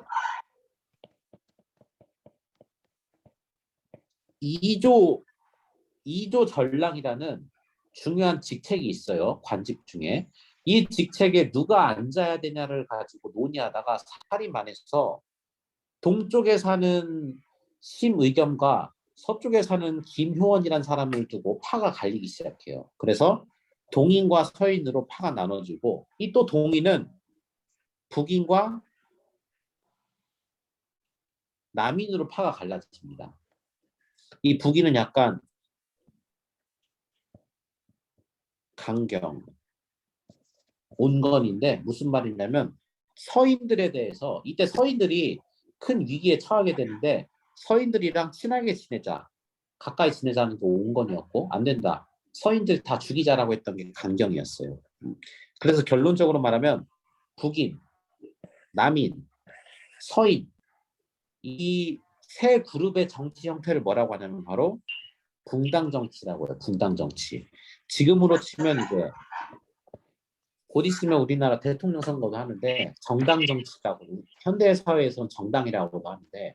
이조 전랑이라는 중요한 직책이 있어요. 관직 중에. 이 직책에 누가 앉아야 되냐를 가지고 논의하다가 살인만해서 동쪽에 사는 심의겸과 서쪽에 사는 김효원이라는 사람을 두고 파가 갈리기 시작해요. 그래서 동인과 서인으로 파가 나눠지고 이 또 동인은 북인과 남인으로 파가 갈라집니다. 이 북인은 약간 강경, 온건인데 무슨 말이냐면 서인들에 대해서 이때 서인들이 큰 위기에 처하게 되는데 서인들이랑 친하게 지내자, 가까이 지내자는 게 온건이었고 안 된다. 서인들 다 죽이자라고 했던 게 강경이었어요. 그래서 결론적으로 말하면 북인, 남인, 서인 이 세 그룹의 정치 형태를 뭐라고 하냐면 바로 붕당 정치라고 해요. 붕당 정치. 지금으로 치면 이제 곧 있으면 우리나라 대통령 선거도 하는데 정당 정치라고 현대 사회에서는 정당이라고도 하는데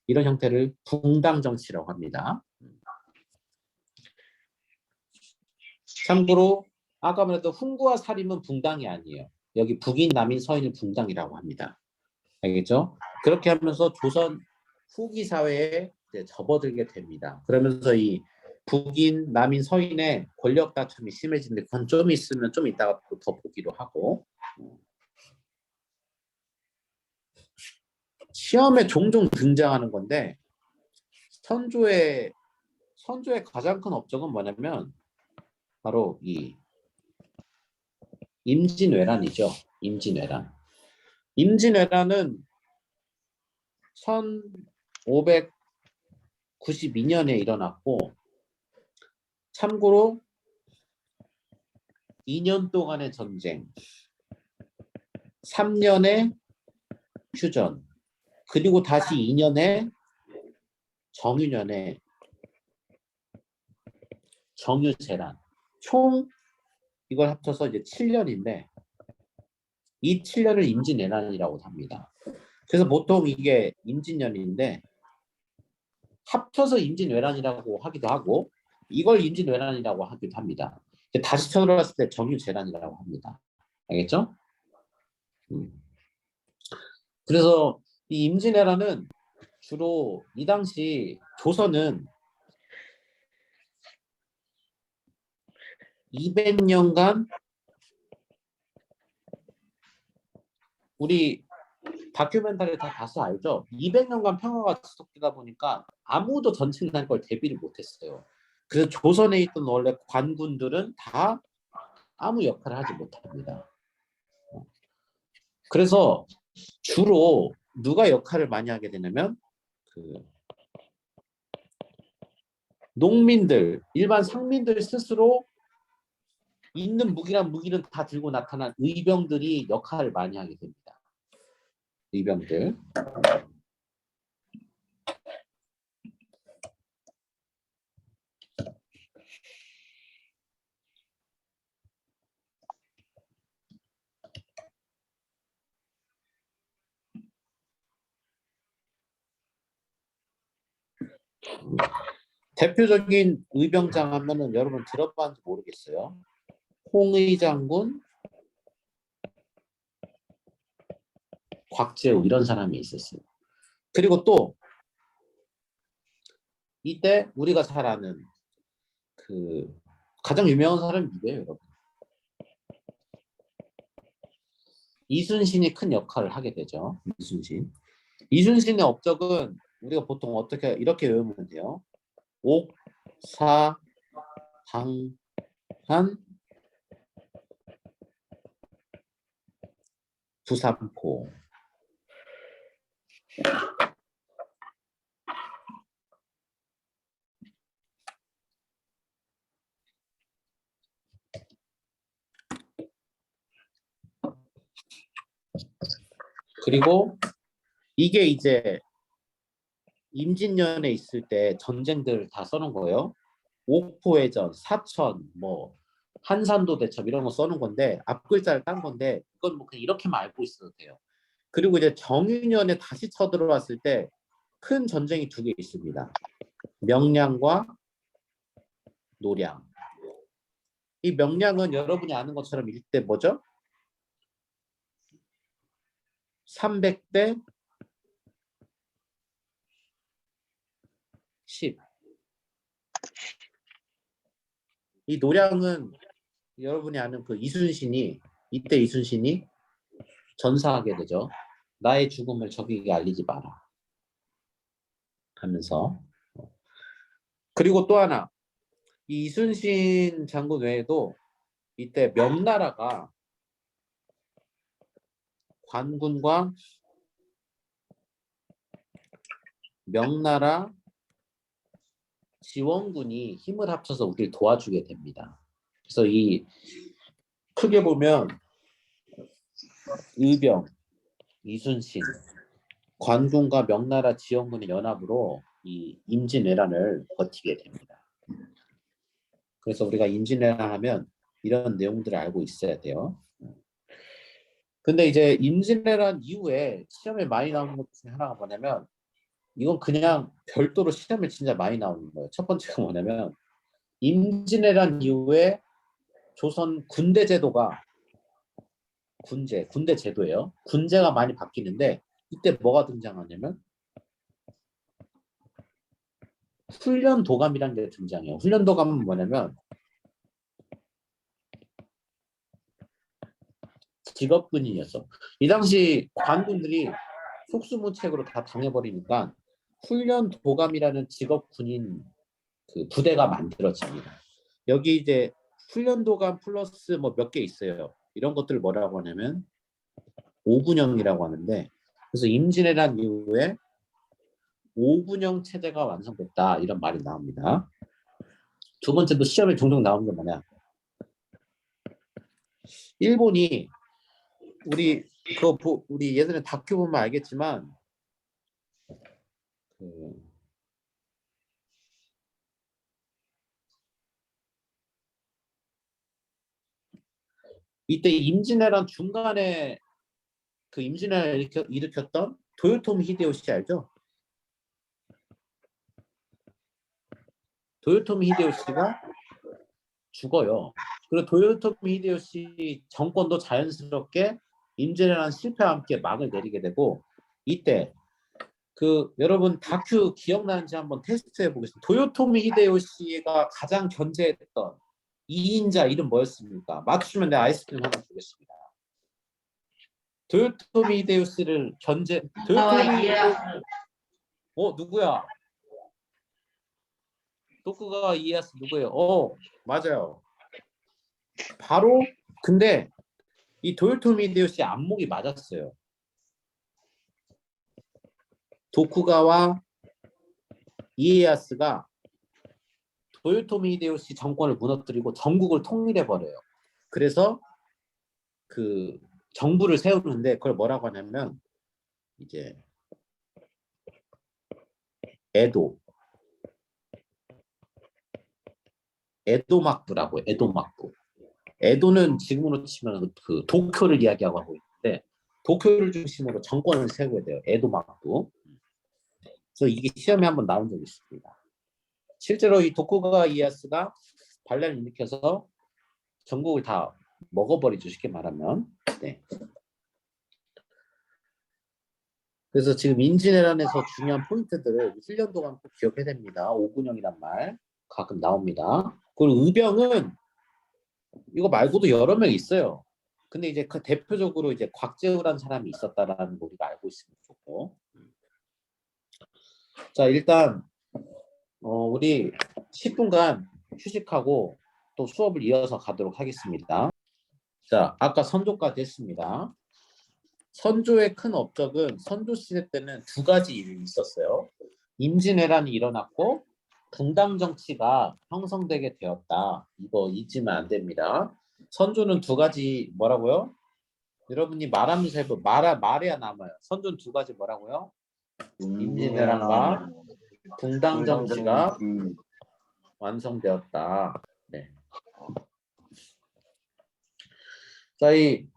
이런 형태를 붕당 정치라고 합니다. 참고로 아까 말했던 훈구와 사림은 붕당이 아니에요. 여기 북인, 남인, 서인을 붕당이라고 합니다. 알겠죠? 그렇게 하면서 조선 후기 사회에 이제 접어들게 됩니다. 그러면서 이 북인, 남인, 서인의 권력 다툼이 심해지는데 그건 좀 있으면 좀 이따가 또 더 보기로 하고 시험에 종종 등장하는 건데 선조의 가장 큰 업적은 뭐냐면 바로 이 임진왜란이죠. 임진왜란. 임진왜란은 1592년에 일어났고 참고로 2년 동안의 전쟁, 3년의 휴전, 그리고 다시 2년의 정유년의 정유재란. 총 이걸 합쳐서 이제 7년인데 이 7년을 임진왜란이라고 합니다. 그래서 보통 이게 임진년인데 합쳐서 임진왜란이라고 하기도 하고 이걸 임진왜란이라고 하기도 합니다. 다시 쳐들어왔을 때 정유재란이라고 합니다. 알겠죠? 그래서 이 임진왜란은 주로 이 당시 조선은 200년간 우리 다큐멘터리 다 봐서 알죠? 200년간 평화가 지속되다 보니까 아무도 전쟁 날 걸 대비를 못했어요. 그래서 조선에 있던 원래 관군들은 다 아무 역할을 하지 못합니다. 그래서 주로 누가 역할을 많이 하게 되냐면 농민들, 일반 상민들 스스로 있는 무기란 무기는 다 들고 나타난 의병들이 역할을 많이 하게 됩니다. 의병들. 대표적인 의병장 하면은 여러분 들어봤는지 모르겠어요. 홍의 장군, 곽재우 이런 사람이 있었어요. 그리고 또 이때 우리가 잘 아는 가장 유명한 사람이 누구예요, 여러분? 이순신이 큰 역할을 하게 되죠. 이순신. 이순신의 업적은 우리가 보통 어떻게 이렇게 외우면 돼요. 옥, 사, 당, 한, 부삼포. 그리고 이게 이제 임진년에 있을 때 전쟁들을 다 써놓은 거예요. 옥포해전, 사천, 뭐 한산도 대첩 이런 거 써놓은 건데 앞글자를 딴 건데 이건 뭐 그냥 이렇게만 알고 있어도 돼요. 그리고 이제 정유년에 다시 쳐들어왔을 때 큰 전쟁이 두 개 있습니다. 명량과 노량. 이 명량은 여러분이 아는 것처럼 일대 뭐죠? 300대 10. 이 노량은 여러분이 아는 그 이순신이 이때 이순신이 전사하게 되죠. 나의 죽음을 적에게 알리지 마라 하면서. 그리고 또 하나 이 이순신 장군 외에도 이때 명나라가 관군과 명나라 지원군이 힘을 합쳐서 우리를 도와주게 됩니다. 그래서 이 크게 보면 의병, 이순신, 관군과 명나라 지원군의 연합으로 이 임진왜란을 버티게 됩니다. 그래서 우리가 임진왜란 하면 이런 내용들을 알고 있어야 돼요. 근데 이제 임진왜란 이후에 시험에 많이 나오는 것 중에 하나가 뭐냐면 이건 그냥 별도로 시험에 진짜 많이 나오는 거예요. 첫 번째가 뭐냐면 임진왜란 이후에 조선 군대 제도가 군대 제도예요. 군제가 많이 바뀌는데 이때 뭐가 등장하냐면 훈련 도감이라는 게 등장해요. 훈련 도감은 뭐냐면 직업군인이었어. 이 당시 관군들이 속수무책으로 다 당해버리니까 훈련 도감이라는 직업군인 부대가 만들어집니다. 여기 이제 훈련 도감 플러스 뭐 몇 개 있어요. 이런 것들을 뭐라고 하냐면 오분형이라고 하는데, 그래서 임진왜란 이후에 오분형 체제가 완성됐다 이런 말이 나옵니다. 두 번째도 시험에 종종 나오는 게 뭐냐, 일본이 우리 예전에 다큐 보면 알겠지만 이때 임진왜란 중간에 그 임진왜란을 일으켰던 도요토미 히데요시 알죠? 도요토미 히데요시가 죽어요. 그리고 도요토미 히데요시 정권도 자연스럽게 임진왜란 실패와 함께 막을 내리게 되고, 이때 여러분 다큐 기억나는지 한번 테스트해 보겠습니다. 도요토미 히데요시가 가장 견제했던 2인자 이름 뭐였습니까? 맞추면 내가 아이스크림 하나 주겠습니다. 도요토미 히데요시를 누구야? 도쿠가와 이에야스 누구예요? 맞아요. 바로. 근데 이 도요토미 히데요시 안목이 맞았어요. 도쿠가와 이에야스가 도요토미 히데요시 정권을 무너뜨리고 전국을 통일해 버려요. 그래서 그 정부를 세우는데 그걸 뭐라고 하냐면 이제 에도막부라고 해요. 에도막부. 에도는 지금으로 치면 그 도쿄를 이야기하고 하고 있는데, 도쿄를 중심으로 정권을 세워야 돼요. 에도막부. 그래서 이게 시험에 한번 나온 적이 있습니다. 실제로 이 도쿠가와 이에야스가 반란을 일으켜서 전국을 다 먹어버리죠, 쉽게 말하면. 네. 그래서 지금 임진왜란에서 중요한 포인트들을 1년 동안 꼭 기억해야 됩니다. 오군형이란 말 가끔 나옵니다. 그리고 의병은 이거 말고도 여러 명 있어요. 근데 이제 그 대표적으로 이제 곽재우라는 사람이 있었다라는 거 우리가 알고 있으면 좋고. 자, 일단 우리 10분간 휴식하고 또 수업을 이어서 가도록 하겠습니다. 자, 아까 선조까지 했습니다. 선조의 큰 업적은 선조 시대 때는 두 가지 일이 있었어요. 임진왜란이 일어났고 분당 정치가 형성되게 되었다. 이거 잊으면 안 됩니다. 선조는 두 가지 뭐라고요? 여러분이 말하면서 해보 말해야 남아요. 선조는 두 가지 뭐라고요? 임진왜란과 분당 정치가 완성되었다. 네. 자, 이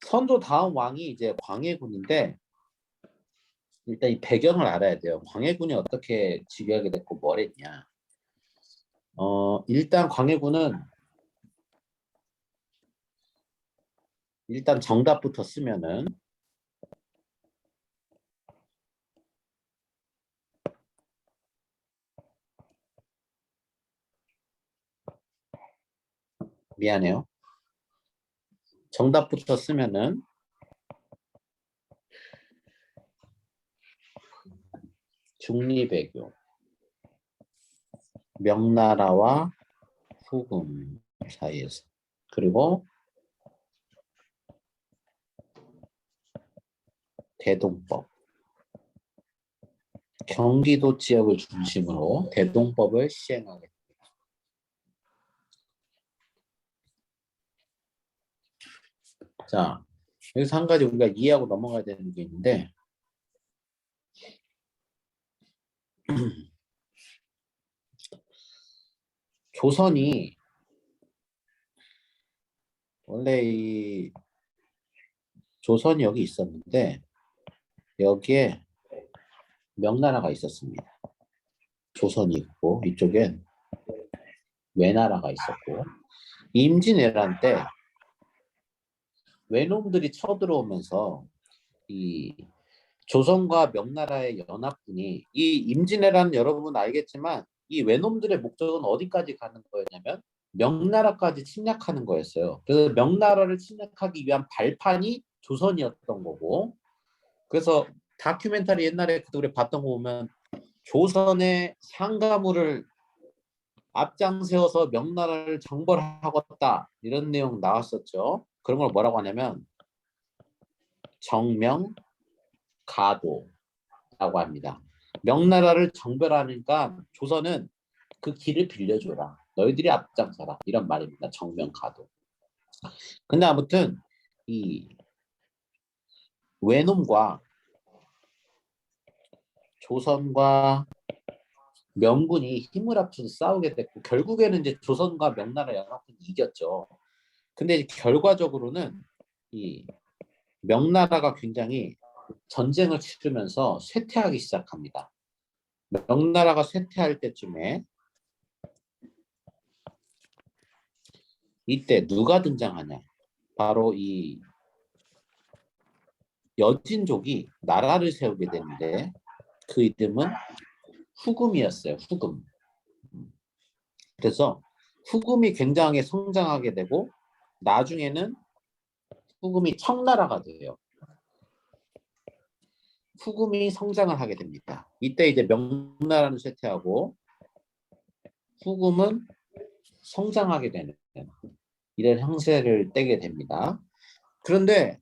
선조 다음 왕이 이제 광해군인데, 일단 이 배경을 알아야 돼요. 광해군이 어떻게 즉위하게 됐고 뭘 했냐. 일단 광해군은 일단 정답부터 쓰면은 미안해요. 정답부터 쓰면은 중리배교, 명나라와 후금 사이에서, 그리고 대동법, 경기도 지역을 중심으로 대동법을 시행하게 됩니다. 자, 여기서 한 가지 우리가 이해하고 넘어가야 되는 게 있는데, 조선이 원래 이 조선이 여기 있었는데 여기에 명나라가 있었습니다. 조선이 있고 이쪽엔 외나라가 있었고, 임진왜란 때 외놈들이 쳐들어오면서 이 조선과 명나라의 연합군이, 이 임진왜란 여러분 알겠지만 이 외놈들의 목적은 어디까지 가는 거였냐면 명나라까지 침략하는 거였어요. 그래서 명나라를 침략하기 위한 발판이 조선이었던 거고, 그래서 다큐멘터리 옛날에 우리 봤던 거 보면 조선의 상가물을 앞장 세워서 명나라를 정벌하겠다 이런 내용 나왔었죠. 그런 걸 뭐라고 하냐면 정명가도라고 합니다. 명나라를 정벌하니까 조선은 그 길을 빌려줘라. 너희들이 앞장서라. 이런 말입니다. 정명가도. 근데 아무튼 이 외놈과 조선과 명군이 힘을 합쳐서 싸우게 됐고 결국에는 이제 조선과 명나라 연합군이 이겼죠. 근데 이제 결과적으로는 이 명나라가 굉장히 전쟁을 치르면서 쇠퇴하기 시작합니다. 명나라가 쇠퇴할 때쯤에 이때 누가 등장하냐? 바로 이 여진족이 나라를 세우게 되는데 그 이름은 후금이었어요. 후금. 그래서 후금이 굉장히 성장하게 되고 나중에는 후금이 청나라가 돼요. 후금이 성장을 하게 됩니다. 이때 이제 명나라는 쇠퇴하고 후금은 성장하게 되는 이런 형세를 떼게 됩니다. 그런데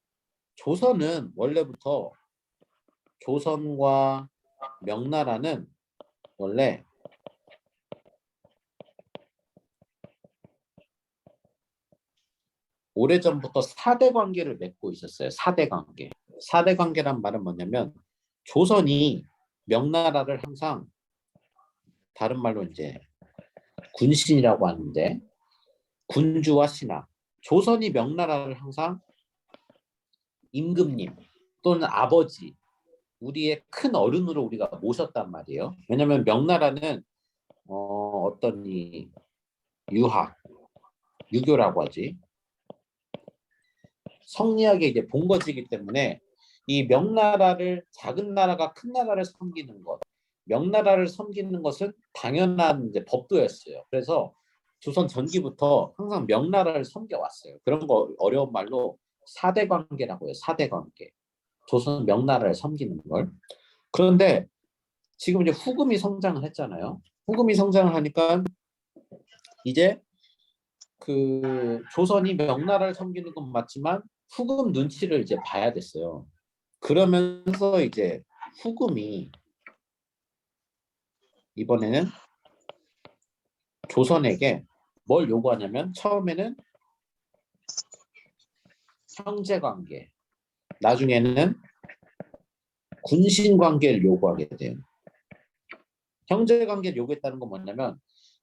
조선은 원래부터 조선과 명나라는 원래 오래전부터 사대 관계를 맺고 있었어요. 사대 관계. 사대 관계란 말은 뭐냐면 조선이 명나라를 항상 다른 말로 이제 군신이라고 하는데 군주와 신하. 조선이 명나라를 항상 임금님 또는 아버지 우리의 큰 어른으로 우리가 모셨단 말이에요. 왜냐하면 명나라는 어떤 이 유학, 유교라고 하지. 성리학의 이제 본거지이기 때문에 이 명나라를 작은 나라가 큰 나라를 섬기는 것, 명나라를 섬기는 것은 당연한 이제 법도였어요. 그래서 조선 전기부터 항상 명나라를 섬겨왔어요. 그런 거 어려운 말로 사대 관계라고 해요. 사대 관계. 조선 명나라를 섬기는 걸. 그런데 지금 이제 후금이 성장을 했잖아요. 후금이 성장을 하니까 이제 그 조선이 명나라를 섬기는 건 맞지만 후금 눈치를 이제 봐야 됐어요. 그러면서 이제 후금이 이번에는 조선에게 뭘 요구하냐면 처음에는 형제관계, 나중에는 군신관계를 요구하게 돼요. 형제관계를 요구했다는 건 뭐냐면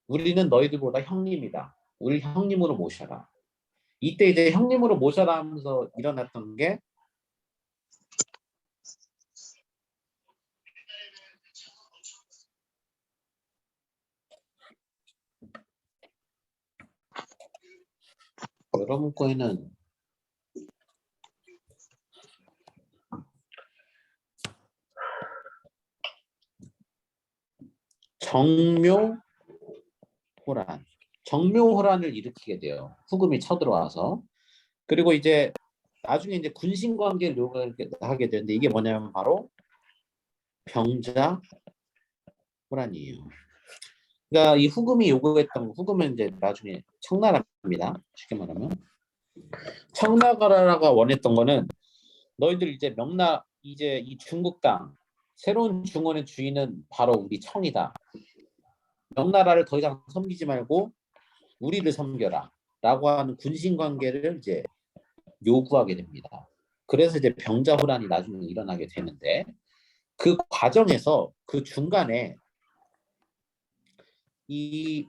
우리는 너희들보다 형님이다. 우리 형님으로 모셔라. 이때 이제 형님으로 모셔라 하면서 일어났던 게 여러분 거에는 정묘호란, 정묘호란을 일으키게 돼요. 후금이 쳐들어와서. 그리고 이제 나중에 이제 군신관계를 요구하게 되는데 이게 뭐냐면 바로 병자호란이에요. 그러니까 이 후금이 요구했던 후금은 이제 나중에 청나라입니다. 쉽게 말하면 청나라가 원했던 거는 너희들 이제 이제 이 중국 땅 새로운 중원의 주인은 바로 우리 청이다. 명나라를 더 이상 섬기지 말고 우리를 섬겨라. 라고 하는 군신관계를 이제 요구하게 됩니다. 그래서 이제 병자호란이 나중에 일어나게 되는데 그 과정에서 그 중간에 이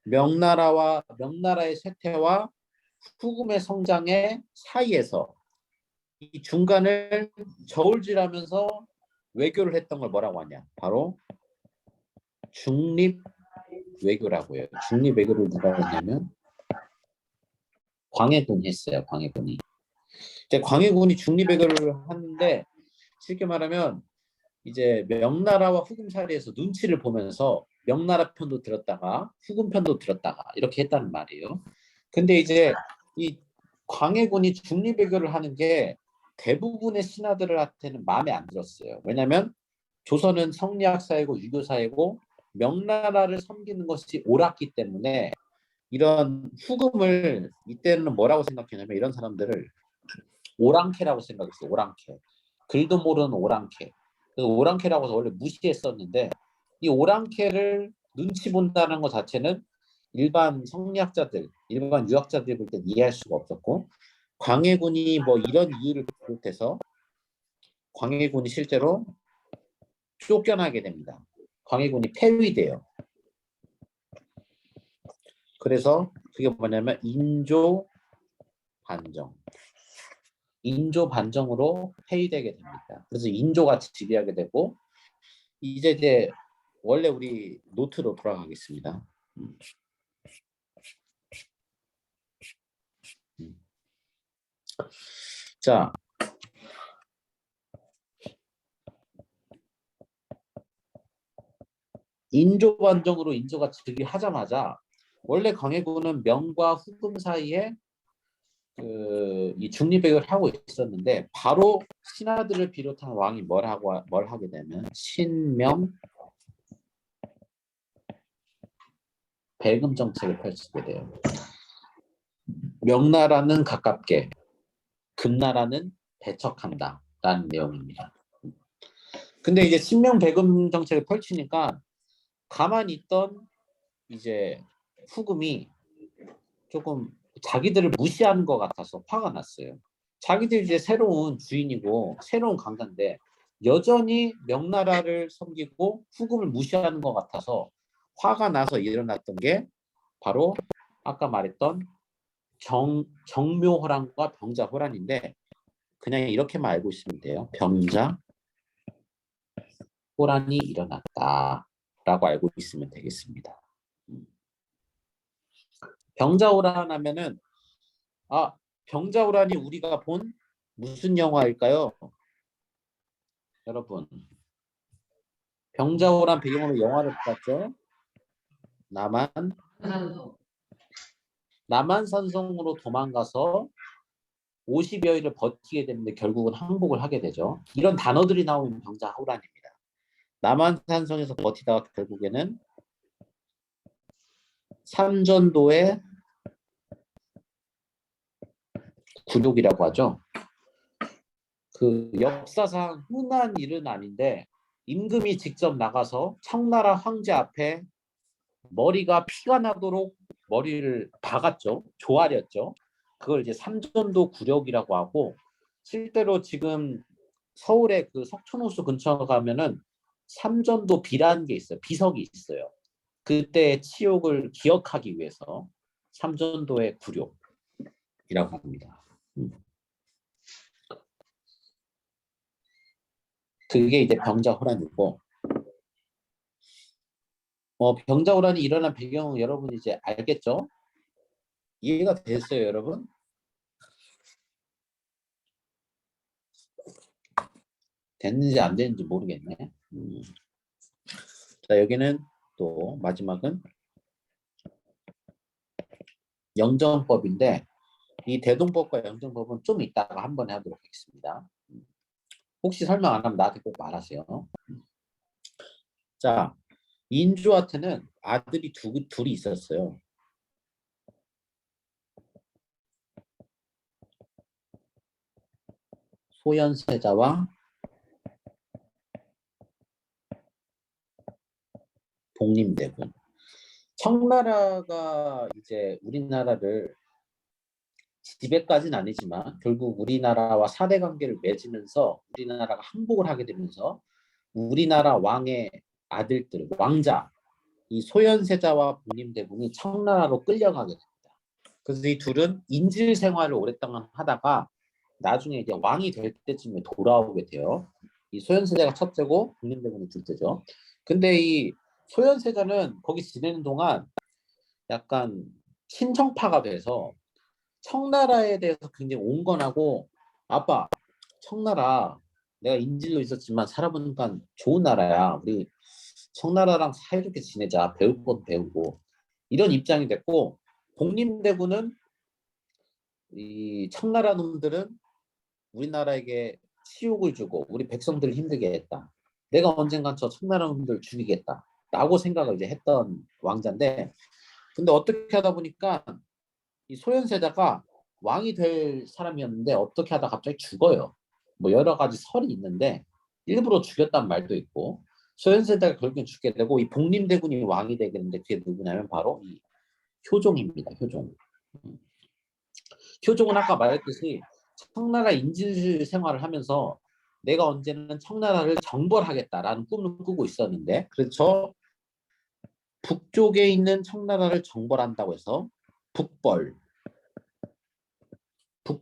명나라의 쇠퇴와 후금의 성장의 사이에서 이 중간을 저울질하면서 외교를 했던 걸 뭐라고 하냐? 바로 중립 외교라고 해요. 중립 외교를 누가 했냐면 광해군이 했어요. 광해군이. 이제 광해군이 중립 외교를 하는데 쉽게 말하면 이제 명나라와 후금 사이에서 눈치를 보면서 명나라 편도 들었다가 후금 편도 들었다가 이렇게 했다는 말이에요. 근데 이제 이 광해군이 중립 외교를 하는 게 대부분의 신하들한테는 마음에 안 들었어요. 왜냐하면 조선은 성리학 사회고 유교 사회고 명나라를 섬기는 것이 옳았기 때문에 이런 후금을 이때는 뭐라고 생각했냐면 이런 사람들을 오랑캐라고 생각했어요. 오랑캐. 글도 모르는 오랑캐. 그 오랑캐라고 해서 원래 무시했었는데 이 오랑캐를 눈치 본다는 것 자체는 일반 성리학자들, 일반 유학자들이 볼 때 이해할 수가 없었고 광해군이 뭐 이런 이유를 비롯해서 광해군이 실제로 쫓겨나게 됩니다. 광해군이 폐위돼요. 그래서 그게 뭐냐면 인조 반정. 인조 반정으로 폐위되게 됩니다. 그래서 인조가 지배하게 되고 이제 원래 우리 노트로 돌아가겠습니다. 자, 인조 반정으로 인조가 즉위하자마자 원래 광해군은 명과 후금 사이에 이 중립외교를 하고 있었는데 바로 신하들을 비롯한 왕이 뭘 하게 되면 신명 배금 정책을 펼치게 돼요. 명나라는 가깝게, 금나라는 배척한다라는 내용입니다. 근데 이제 신명 배금 정책을 펼치니까 가만히 있던 이제 후금이 조금 자기들을 무시하는 것 같아서 화가 났어요. 자기들 이제 새로운 주인이고 새로운 강자인데 여전히 명나라를 섬기고 후금을 무시하는 것 같아서 화가 나서 일어났던 게 바로 아까 말했던 정묘호란과 병자호란인데 그냥 이렇게만 알고 있으면 돼요. 병자호란이 일어났다라고 알고 있으면 되겠습니다. 병자호란 하면은 병자호란이 우리가 본 무슨 영화일까요? 여러분 병자호란 배경으로 영화를 봤죠? 남한산성으로 도망가서 50여일을 버티게 되는데 결국은 항복을 하게 되죠. 이런 단어들이 나오는 병자호란입니다. 남한산성에서 버티다가 결국에는 삼전도의 굴욕이라고 하죠. 그 역사상 흔한 일은 아닌데 임금이 직접 나가서 청나라 황제 앞에 머리가 피가 나도록 머리를 박았죠. 조아렸죠. 그걸 이제 삼전도 굴욕이라고 하고 실제로 지금 서울의 그 석촌호수 근처 가면은 삼전도 비라는 게 있어요. 비석이 있어요. 그때의 치욕을 기억하기 위해서 삼전도의 굴욕이라고 합니다. 그게 이제 병자호란이고 병자호란이 일어난 배경 여러분 이제 알겠죠? 이해가 됐어요, 여러분? 됐는지 안 됐는지 모르겠네. 자, 여기는 또 마지막은 영정법인데 이 대동법과 영정법은 좀 이따가 한 번에 하도록 하겠습니다. 혹시 설명 안 하면 나한테 꼭 말하세요. 자, 인조한테는 아들이 둘이 있었어요. 소현세자와 복림대군. 청나라가 이제 우리나라를 지배까지는 아니지만 결국 우리나라와 사대 관계를 맺으면서 우리나라가 항복을 하게 되면서 우리나라 왕의 아들들, 왕자, 이 소현세자와 복림대군이 청나라로 끌려가게 됩니다. 그래서 이 둘은 인질 생활을 오랫동안 하다가 나중에 이제 왕이 될 때쯤에 돌아오게 돼요. 이 소현세자가 첫째고 복림대군이 둘째죠. 근데 이 소현세자는 거기 지내는 동안 약간 친정파가 돼서 청나라에 대해서 굉장히 온건하고 아빠 청나라 내가 인질로 있었지만 살아보니까 좋은 나라야. 우리 청나라랑 사이좋게 지내자. 배울 것도 배우고 이런 입장이 됐고 복림대군은 이 청나라 놈들은 우리나라에게 치욕을 주고 우리 백성들을 힘들게 했다. 내가 언젠간 저 청나라 놈들 죽이겠다. 라고 생각을 이제 했던 왕자인데, 근데 어떻게 하다 보니까 이 소현세자가 왕이 될 사람이었는데 어떻게 하다 갑자기 죽어요. 뭐 여러 가지 설이 있는데 일부러 죽였단 말도 있고, 소현세자가 결국엔 죽게 되고 이 복림대군이 왕이 되게 되는데 그게 누구냐면 바로 이 효종입니다. 효종. 효종은 아까 말했듯이 청나라 인질 생활을 하면서 내가 언제는 청나라를 정벌하겠다라는 꿈을 꾸고 있었는데, 그래서 저 북쪽에 있는 청나라를 정벌한다고 해서 북벌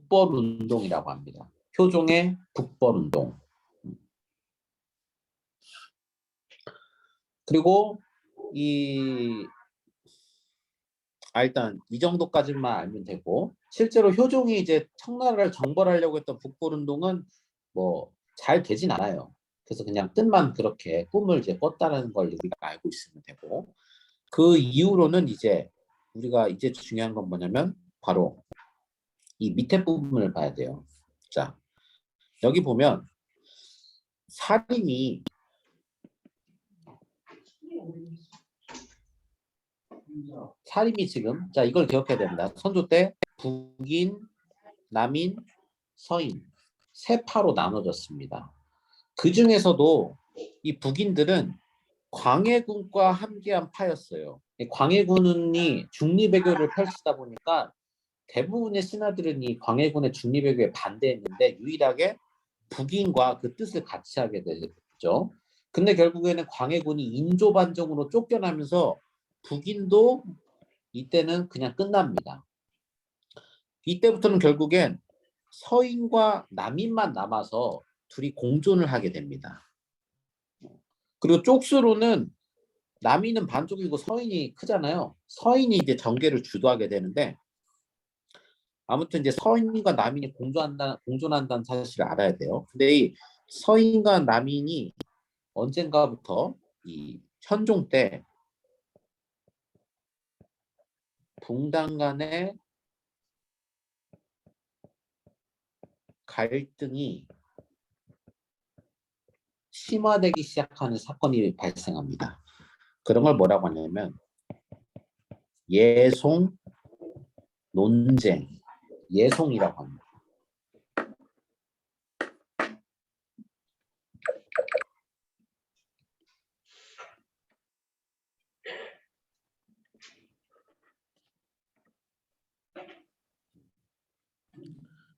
운동이라고 합니다. 효종의 북벌 운동. 그리고 일단 이 정도까지만 알면 되고, 실제로 효종이 이제 청나라를 정벌하려고 했던 북벌 운동은 뭐 잘 되진 않아요. 그래서 그냥 뜻만 그렇게 꿈을 이제 꿨다는 걸 우리가 알고 있으면 되고, 그 이후로는 이제 우리가 이제 중요한 건 뭐냐면 바로 이 밑에 부분을 봐야 돼요. 자, 여기 보면 살인이 지금, 자, 이걸 기억해야 됩니다. 선조 때 북인, 남인, 서인 세 파로 나눠졌습니다. 그 중에서도 이 북인들은 광해군과 함께한 파였어요. 광해군이 중리배교를 펼치다 보니까 대부분의 신하들은 이 광해군의 중리배교에 반대했는데 유일하게 북인과 그 뜻을 같이 하게 됐죠. 근데 결국에는 광해군이 인조반정으로 쫓겨나면서 북인도 이때는 그냥 끝납니다. 이때부터는 결국엔 서인과 남인만 남아서 둘이 공존을 하게 됩니다. 그리고 쪽수로는 남인은 반쪽이고 서인이 크잖아요. 서인이 이제 정계를 주도하게 되는데, 아무튼 이제 서인과 남인이 공존한다는 사실을 알아야 돼요. 근데 이 서인과 남인이 언젠가부터 이 현종 때 붕당 간의 갈등이 심화되기 시작하는 사건이 발생합니다. 그런 걸 뭐라고 하냐면 예송 논쟁, 예송이라고 합니다.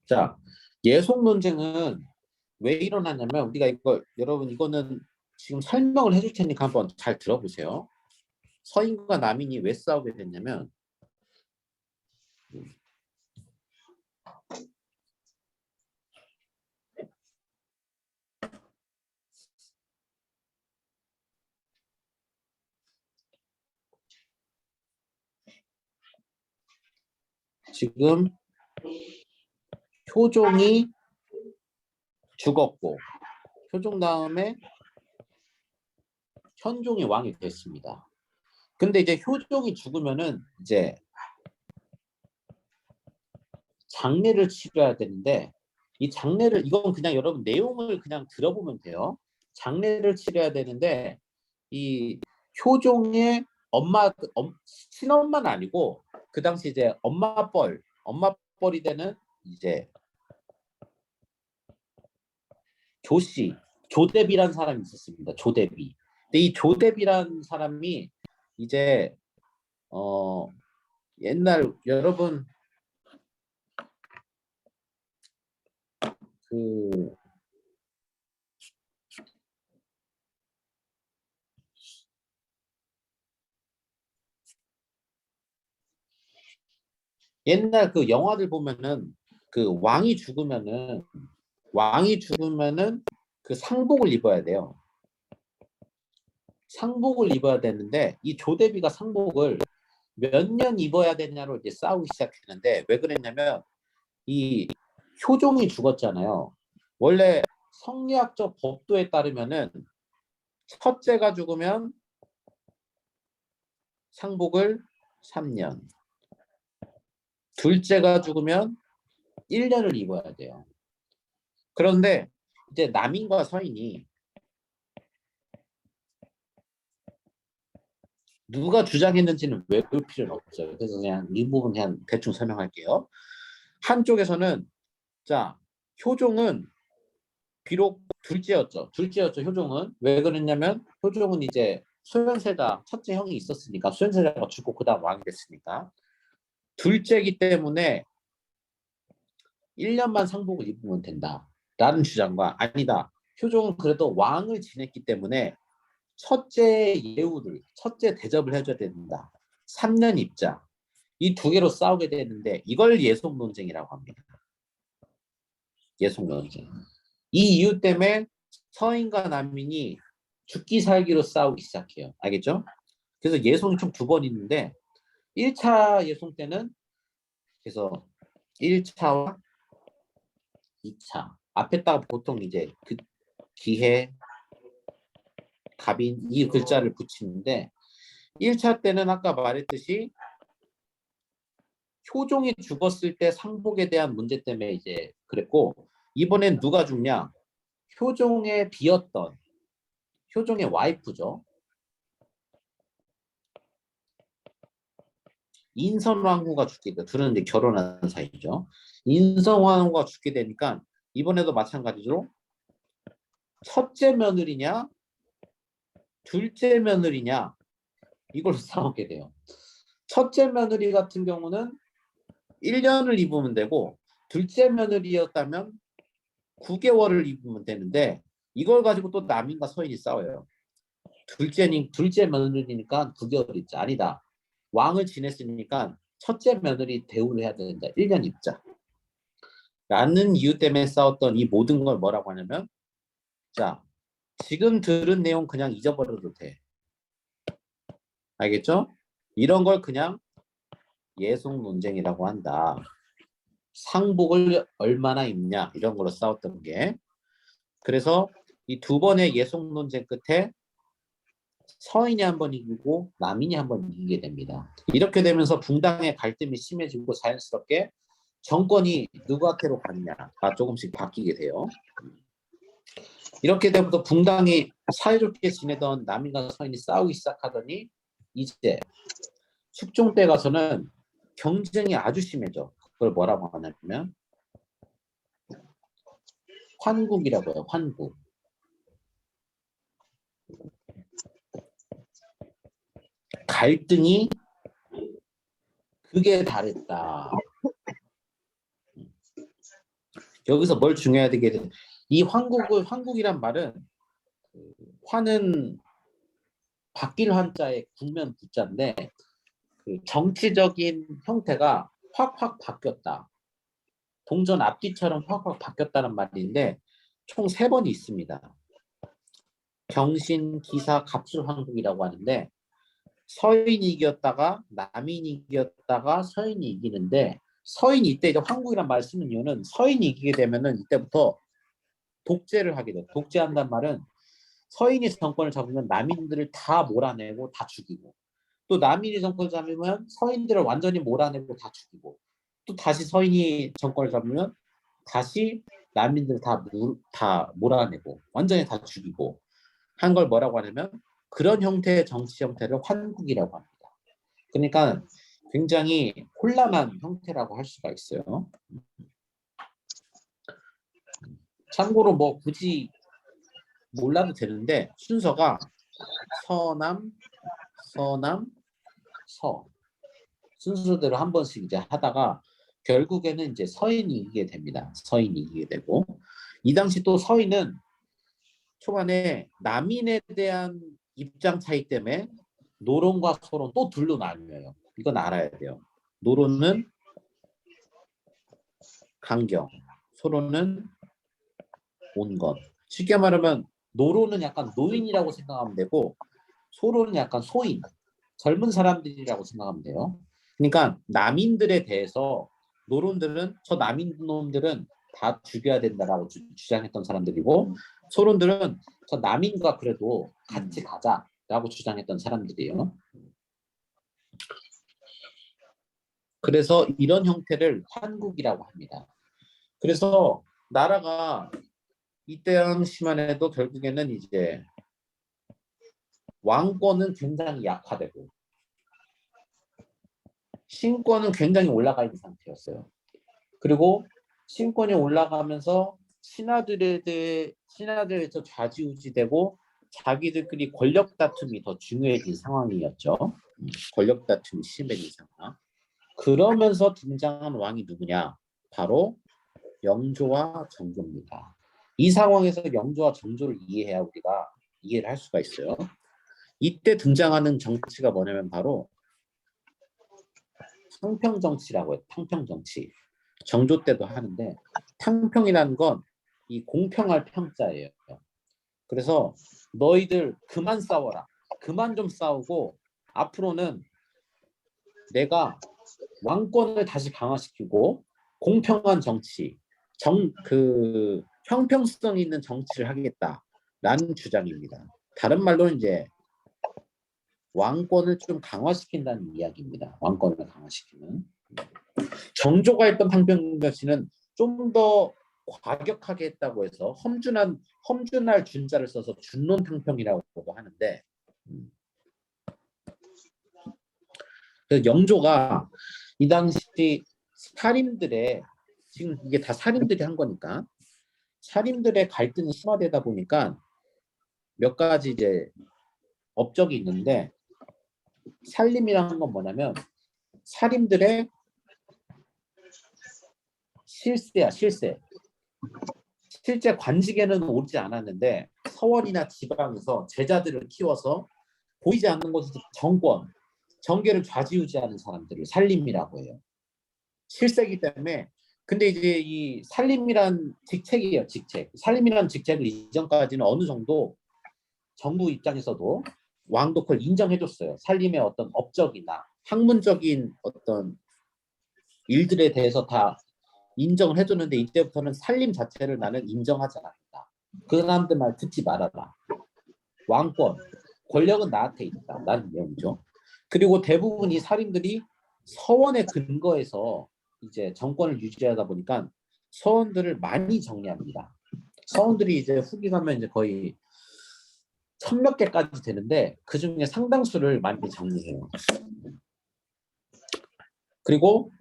자, 예송 논쟁은 왜 일어나냐면, 우리가 여러분 이거는 지금 설명을 해줄 테니까 한번 잘 들어보세요. 서인과 남인이 왜 싸우게 됐냐면, 지금 효종이 죽었고 효종 다음에 현종이 왕이 됐습니다. 근데 이제 효종이 죽으면은 이제 장례를 치러야 되는데, 이 장례를, 이건 그냥 여러분 내용을 그냥 들어보면 돼요. 장례를 치러야 되는데 이 효종의 친엄마는 아니고 그 당시 이제 엄마뻘이 되는 이제 조대비란 사람이 있었습니다. 조대비. 근데 이 조대비란 사람이 이제 옛날 여러분 그 옛날 그 영화들 보면은 그 왕이 죽으면은 그 상복을 입어야 돼요. 상복을 입어야 되는데 이 조대비가 상복을 몇 년 입어야 되냐로 이제 싸우기 시작했는데, 왜 그랬냐면 이 효종이 죽었잖아요. 원래 성리학적 법도에 따르면은 첫째가 죽으면 상복을 3년, 둘째가 죽으면 1년을 입어야 돼요. 그런데 이제 남인과 서인이 누가 주장했는지는 외울 필요는 없어요. 그래서 그냥 이 부분 그냥 대충 설명할게요. 한쪽에서는 자 효종은 비록 둘째였죠. 효종은 왜 그랬냐면 효종은 이제 소현세자 첫째 형이 있었으니까 소현세자가 죽고 그다음 왕이 됐으니까 둘째이기 때문에 1년만 상복을 입으면 된다라는 주장과 아니다. 효종은 그래도 왕을 지냈기 때문에 첫째 예우를 첫째 대접을 해줘야 된다. 3년 입자. 이 두 개로 싸우게 되는데 이걸 예속 논쟁이라고 합니다. 예속 논쟁. 이 이유 때문에 서인과 남인이 죽기 살기로 싸우기 시작해요. 알겠죠? 그래서 예송이 총 2번 있는데 1차 예송 때는 그래서 1차와 2차 앞에다가 보통 이제 그 기해 갑인 이 글자를 붙이는데 1차 때는 아까 말했듯이 효종이 죽었을 때 상복에 대한 문제 때문에 이제 그랬고 이번엔 누가 죽냐? 효종의 비었던 효종의 와이프죠. 인선왕후가 죽게 돼요. 둘은 이제 결혼한 사이죠. 인선왕후가 죽게 되니까 이번에도 마찬가지로 첫째 며느리냐 둘째 며느리냐 이걸 싸우게 돼요. 첫째 며느리 같은 경우는 1년을 입으면 되고 둘째 며느리였다면 9개월을 입으면 되는데 이걸 가지고 또 남인과 서인이 싸워요. 둘째 며느리니까 9개월 입자. 아니다. 왕을 지냈으니까 첫째 며느리 대우를 해야 된다. 1년 입자. 라는 이유 때문에 싸웠던 이 모든 걸 뭐라고 하냐면 자 지금 들은 내용 그냥 잊어버려도 돼. 알겠죠? 이런 걸 그냥 예속 논쟁이라고 한다. 상복을 얼마나 입냐 이런 걸로 싸웠던 게 그래서 이 2번의 예속 논쟁 끝에 서인이 한 번 이기고 남인이 한 번 이기게 됩니다. 이렇게 되면서 붕당의 갈등이 심해지고 자연스럽게 정권이 누구한테로 가느냐가 조금씩 바뀌게 돼요. 이렇게 되면서 붕당이 사이좋게 지내던 남인과 서인이 싸우기 시작하더니 이제 숙종 때 가서는 경쟁이 아주 심해져. 그걸 뭐라고 하냐면 환국이라고 해요. 환국. 갈등이 극에 달했다. 여기서 뭘 중요해야 되게 이 환국이란 말은 환은 바뀔 환자의 국면 부자인데 그 정치적인 형태가 확확 바뀌었다. 동전 앞뒤처럼 확확 바뀌었다는 말인데 총 3번이 있습니다. 경신, 기사, 갑술 환국이라고 하는데 서인이 이겼다가 남인이 이겼다가 서인이 이기는데 서인이 이때 이제 황국이란 말 쓰는 이유는 서인이 이기게 되면은 이때부터 독재를 하게 돼요. 독재한단 말은 서인이 정권을 잡으면 남인들을 다 몰아내고 다 죽이고 또 남인이 정권을 잡으면 서인들을 완전히 몰아내고 다 죽이고 또 다시 서인이 정권을 잡으면 다시 남인들을 다 몰아내고 완전히 다 죽이고 한 걸 뭐라고 하냐면 그런 형태의 정치 형태를 환국이라고 합니다. 그러니까 굉장히 혼란한 형태라고 할 수가 있어요. 참고로 뭐 굳이 몰라도 되는데 순서가 서남, 서남, 서 순서대로 한 번씩 이제 하다가 결국에는 이제 서인이 이기게 됩니다. 서인이 이기게 되고 이 당시 또 서인은 초반에 남인에 대한 입장 차이 때문에 노론과 소론 또 둘로 나뉘어요. 이건 알아야 돼요. 노론은 강경, 소론은 온건. 쉽게 말하면 노론은 약간 노인이라고 생각하면 되고 소론은 약간 소인, 젊은 사람들이라고 생각하면 돼요. 그러니까 남인들에 대해서 노론들은 저 남인 놈들은 다 죽여야 된다라고 주장했던 사람들이고 소론들은 저 남인과 그래도 같이 가자라고 주장했던 사람들이에요. 그래서 이런 형태를 환국이라고 합니다. 그래서 나라가 이때 당시만 해도 결국에는 이제 왕권은 굉장히 약화되고 신권은 굉장히 올라가 있는 상태였어요. 그리고 신권이 올라가면서 신하들에서 좌지우지되고 자기들끼리 권력 다툼이 더 중요해진 상황이었죠. 권력 다툼이 심해진 상황. 그러면서 등장한 왕이 누구냐? 바로 영조와 정조입니다. 이 상황에서 영조와 정조를 이해해야 우리가 이해를 할 수가 있어요. 이때 등장하는 정치가 뭐냐면 바로 탕평정치라고 해요. 탕평정치. 정조 때도 하는데 탕평이라는 건 이 공평할 평자예요. 그래서 너희들 그만 싸워라. 그만 좀 싸우고 앞으로는 내가 왕권을 다시 강화시키고 공평한 정치, 형평성 있는 정치를 하겠다라는 주장입니다. 다른 말로는 이제 왕권을 좀 강화시킨다는 이야기입니다. 왕권을 강화시키는. 정조가 했던 탕평정치는 좀 더 과격하게 했다고 해서 험준할 준자를 써서 준론탕평이라고도 하는데 그래서 영조가 이 당시 살인들의 지금 이게 다 살인들이 한 거니까 살인들의 갈등이 심화되다 보니까 몇 가지 이제 업적이 있는데 살림이라는 건 뭐냐면 살인들의 실세야 실세. 실제 관직에는 오르지 않았는데 서원이나 지방에서 제자들을 키워서 보이지 않는 곳에서 정계를 좌지우지하는 사람들을 살림이라고 해요. 실세이기 때문에 근데 이제 이 살림이란 직책이에요. 직책. 살림이란 직책을 이전까지는 어느 정도 정부 입장에서도 왕도 그걸 인정해줬어요. 살림의 어떤 업적이나 학문적인 어떤 일들에 대해서 다 인정을 해줬는데 이때부터는 살림 자체를 나는 인정하지 않는다. 그 사람들 말 듣지 말아라. 왕권, 권력은 나한테 있다. 라는 내용이죠. 그리고 대부분 이 살인들이 서원의 근거에서 이제 정권을 유지하다 보니까 서원들을 많이 정리합니다. 서원들이 이제 후기 가면 이제 거의 1000몇 개까지 되는데 그 중에 상당수를 많이 정리해요. 그리고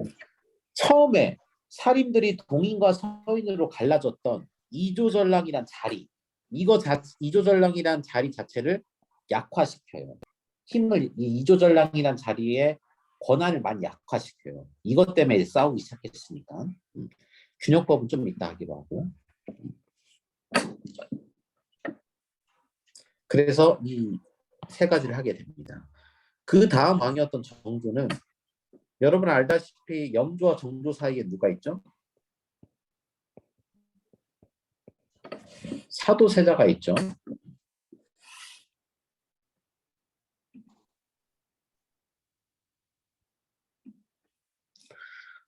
처음에 살인들이 동인과 서인으로 갈라졌던 이조전랑이란 자리, 이조전랑이란 자리 자체를 약화시켜요. 이 이조전랑이란 자리에 권한을 많이 약화시켜요. 이것 때문에 싸우기 시작했으니까. 균형법은 좀 이따 하기로 하고. 그래서 이 세 가지를 하게 됩니다. 그 다음 왕이었던 정조는 여러분 알다시피 영조와 정조 사이에 누가 있죠? 사도세자가 있죠.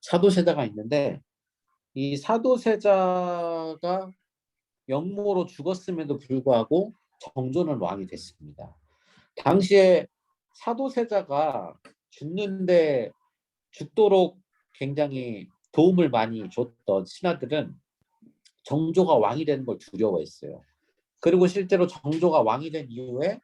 사도세자가 있는데 이 사도세자가 영모로 죽었음에도 불구하고 정조는 왕이 됐습니다. 당시에 사도세자가 죽도록 굉장히 도움을 많이 줬던 신하들은 정조가 왕이 되는 걸 두려워했어요. 그리고 실제로 정조가 왕이 된 이후에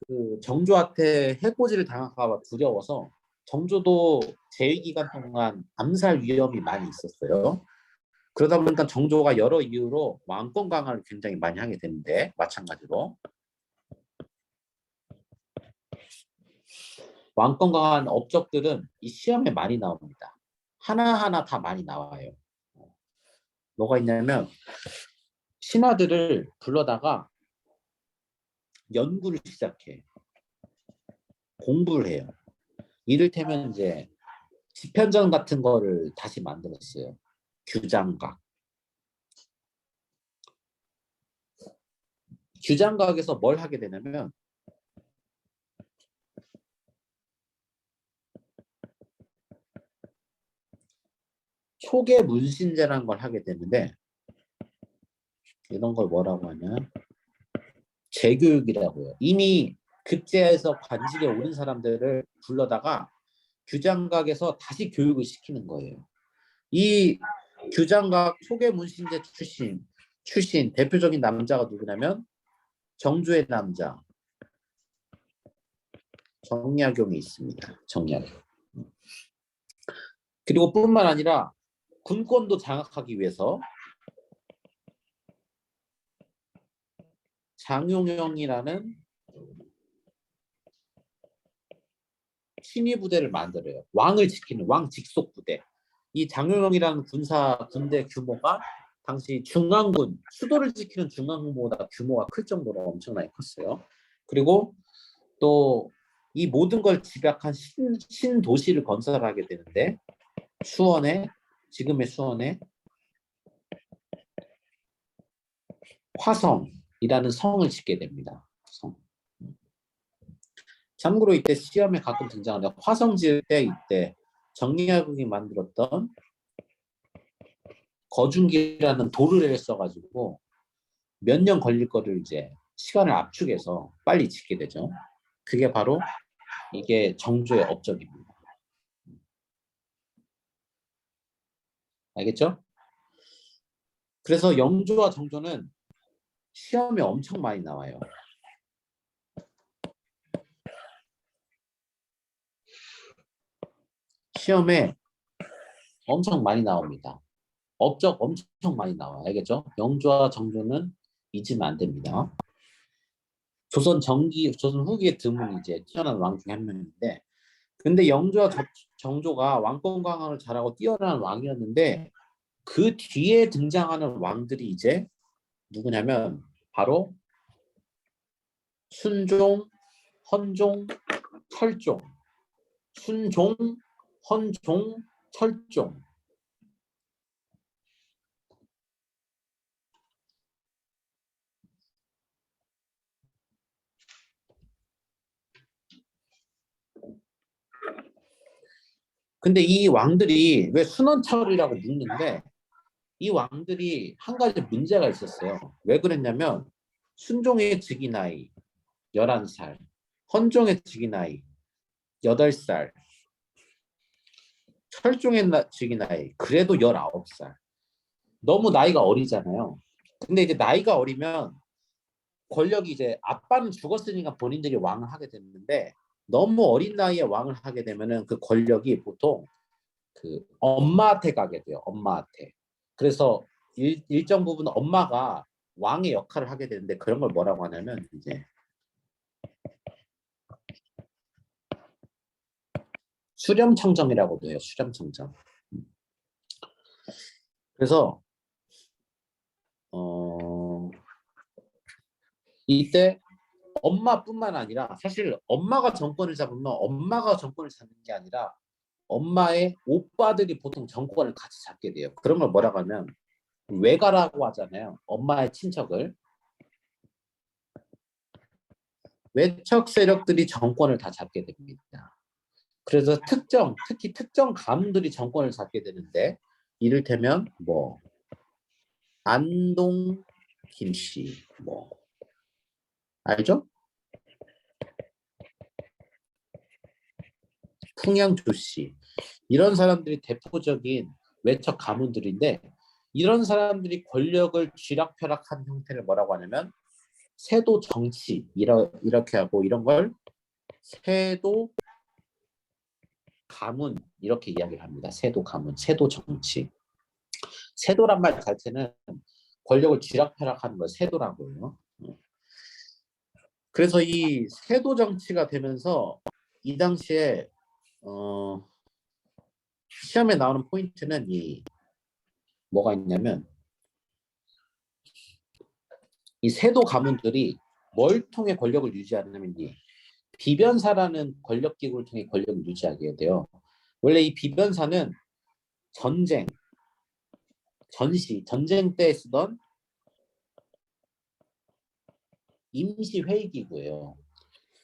그 정조한테 해코지를 당할까 봐 두려워서 정조도 재위 기간 동안 암살 위험이 많이 있었어요. 그러다 보니까 정조가 여러 이유로 왕권 강화를 굉장히 많이 하게 되는데 마찬가지로 왕권 강화한 업적들은 이 시험에 많이 나옵니다. 하나하나 다 많이 나와요. 뭐가 있냐면 신하들을 불러다가 연구를 시작해. 공부를 해요. 이를테면 이제 지편전 같은 거를 다시 만들었어요. 규장각. 규장각에서 뭘 하게 되냐면 초계 문신제라는 걸 하게 되는데 이런 걸 뭐라고 하냐? 재교육이라고 해요. 이미 급제에서 관직에 오른 사람들을 불러다가 규장각에서 다시 교육을 시키는 거예요. 이 규장각 초계 문신제 출신 대표적인 남자가 누구냐면 정조의 남자 정약용이 있습니다. 정약용. 그리고 뿐만 아니라 군권도 장악하기 위해서 장용영이라는 친위 부대를 만들어요. 왕을 지키는 왕 직속 부대. 이 장용영이라는 군대 규모가 당시 중앙군, 수도를 지키는 중앙군보다 규모가 클 정도로 엄청나게 컸어요. 그리고 또 이 모든 걸 집약한 신도시를 건설하게 되는데 수원에, 지금의 수원에 화성이라는 성을 짓게 됩니다. 성. 참고로 이때 시험에 가끔 등장하는 화성 지을 때 이때 정리하국이 만들었던 거중기라는 도르래를 써가지고 몇 년 걸릴 거를 이제 시간을 압축해서 빨리 짓게 되죠. 그게 바로 이게 정조의 업적입니다. 알겠죠? 그래서 영조와 정조는 시험에 엄청 많이 나와요. 시험에 엄청 많이 나옵니다. 업적 엄청 많이 나와요. 알겠죠? 영조와 정조는 잊으면 안 됩니다. 조선 후기에 드문 이제 뛰어난 왕 중에 한 명인데, 근데 영조와 정조가 왕권 강화를 잘하고 뛰어난 왕이었는데 그 뒤에 등장하는 왕들이 이제 누구냐면 바로 순종, 헌종, 철종. 순종, 헌종, 철종. 근데 이 왕들이 왜 순헌철이라고 묻는데 이 왕들이 한 가지 문제가 있었어요. 왜 그랬냐면 순종의 즉위 나이 11살, 헌종의 즉위 나이 8살, 철종의 즉위 나이 그래도 19살. 너무 나이가 어리잖아요. 근데 이제 나이가 어리면 권력이 이제 아빠는 죽었으니까 본인들이 왕을 하게 됐는데 너무 어린 나이에 왕을 하게 되면은 그 권력이 보통 그 엄마한테 가게 돼요. 엄마한테. 그래서 일정 부분 엄마가 왕의 역할을 하게 되는데 그런 걸 뭐라고 하냐면 이제 수렴청정이라고도 해요. 수렴청정. 그래서 이때 엄마뿐만 아니라 사실 엄마가 정권을 잡으면 엄마가 정권을 잡는 게 아니라 엄마의 오빠들이 보통 정권을 같이 잡게 돼요. 그런 걸 뭐라고 하면 외가라고 하잖아요. 엄마의 친척을. 외척 세력들이 정권을 다 잡게 됩니다. 그래서 특히 특정 가문들이 정권을 잡게 되는데 이를테면 뭐 안동 김씨 뭐 알죠? 풍양조 씨 이런 사람들이 대표적인 외척 가문들인데 이런 사람들이 권력을 쥐락펴락한 형태를 뭐라고 하냐면 세도 정치 이렇게 하고 이런 걸 세도 가문 이렇게 이야기를 합니다. 세도 가문, 세도 정치. 세도란 말 자체는 권력을 쥐락펴락하는 걸 세도라고 해요. 그래서 이 세도 정치가 되면서 이 당시에 시험에 나오는 포인트는 이 뭐가 있냐면 이 세도 가문들이 뭘 통해 권력을 유지하냐면 이 비변사라는 권력 기구를 통해 권력을 유지하게 돼요. 원래 이 비변사는 전쟁 때 쓰던 임시 회의기구예요.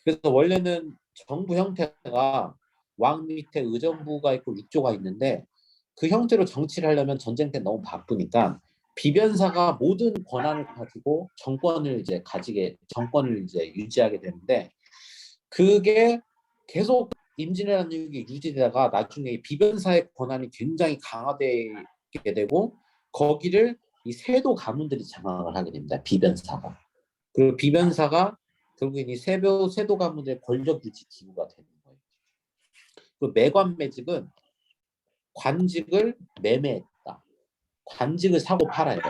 그래서 원래는 정부 형태가 왕 밑에 의정부가 있고 육조가 있는데 그 형태로 정치를 하려면 전쟁 때 너무 바쁘니까 비변사가 모든 권한을 가지고 정권을 이제 유지하게 되는데 그게 계속 임진왜란 이후에 유지되다가 나중에 비변사의 권한이 굉장히 강화되게 되고 거기를 이 세도 가문들이 장악을 하게 됩니다. 비변사가. 그리고 비변사가 결국엔 이 세도 가문들의 권력 유지 기구가 되는 거예요. 그 매관매직은 관직을 매매했다. 관직을 사고 팔아요.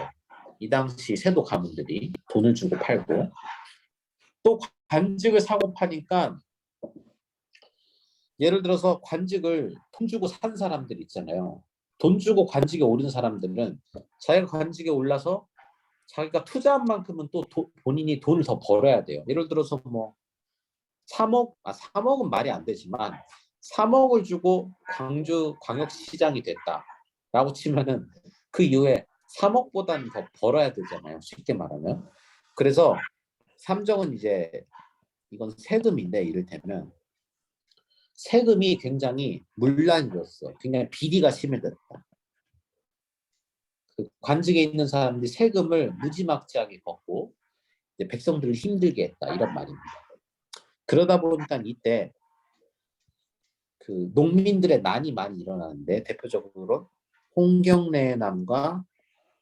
이 당시 세도 가문들이 돈을 주고 팔고, 또 관직을 사고 파니까 예를 들어서 관직을 돈 주고 산 사람들 있잖아요. 돈 주고 관직에 오른 사람들은 자기가 관직에 올라서 자기가 투자한 만큼은 또 본인이 돈을 더 벌어야 돼요. 예를 들어서 뭐 3억은 말이 안 되지만 3억을 주고 광주 광역시장이 됐다라고 치면은 그 이후에 3억보다는 더 벌어야 되잖아요. 쉽게 말하면. 그래서 삼정은 이제 이건 세금인데 이를테면 세금이 굉장히 문란이었어. 굉장히 비리가 심해졌다. 그 관직에 있는 사람들이 세금을 무지막지하게 걷고 이제 백성들을 힘들게 했다. 이런 말입니다. 그러다 보니까 이때 그 농민들의 난이 많이 일어나는데 대표적으로 홍경래남과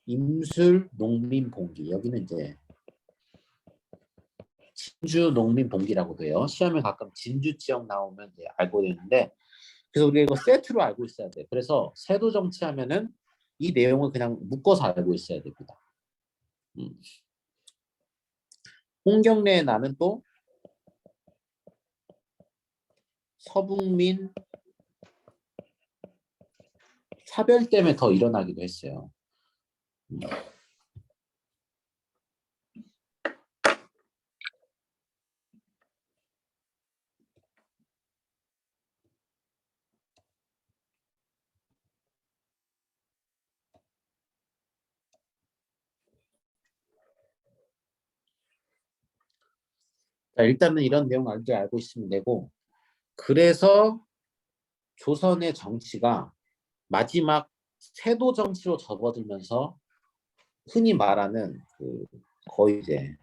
임술 농민봉기, 여기는 이제 진주 농민봉기라고도 해요. 시험에 가끔 진주 지역 나오면 이제 알고 있는데, 그래서 우리가 이거 세트로 알고 있어야 돼. 그래서 세도 정치하면은 이 내용을 그냥 묶어서 알고 있어야 됩니다. 홍경래의 나는 또 서북민 차별 때문에 더 일어나기도 했어요. 자, 일단은 이런 내용 알고 있으면 되고, 그래서 조선의 정치가 마지막 세도 정치로 접어들면서 흔히 말하는 그 거의 이제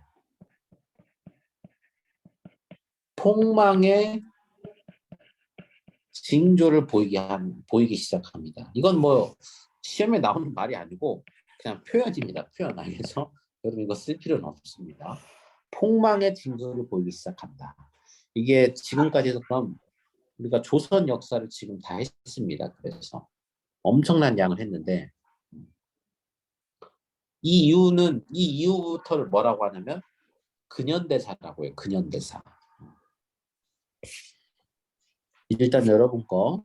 폭망의 징조를 보이기 시작합니다. 이건 뭐 시험에 나오는 말이 아니고 그냥 표현입니다. 표현. 알겠죠? 여러분 이거 쓸 필요는 없습니다. 폭망의 징조를 보이기 시작한다. 이게 지금까지 해서 그럼 우리가 조선 역사를 지금 다 했습니다. 그래서 엄청난 양을 했는데 이 이유부터를 뭐라고 하냐면 근현대사라고 해요. 근현대사. 일단 여러분 거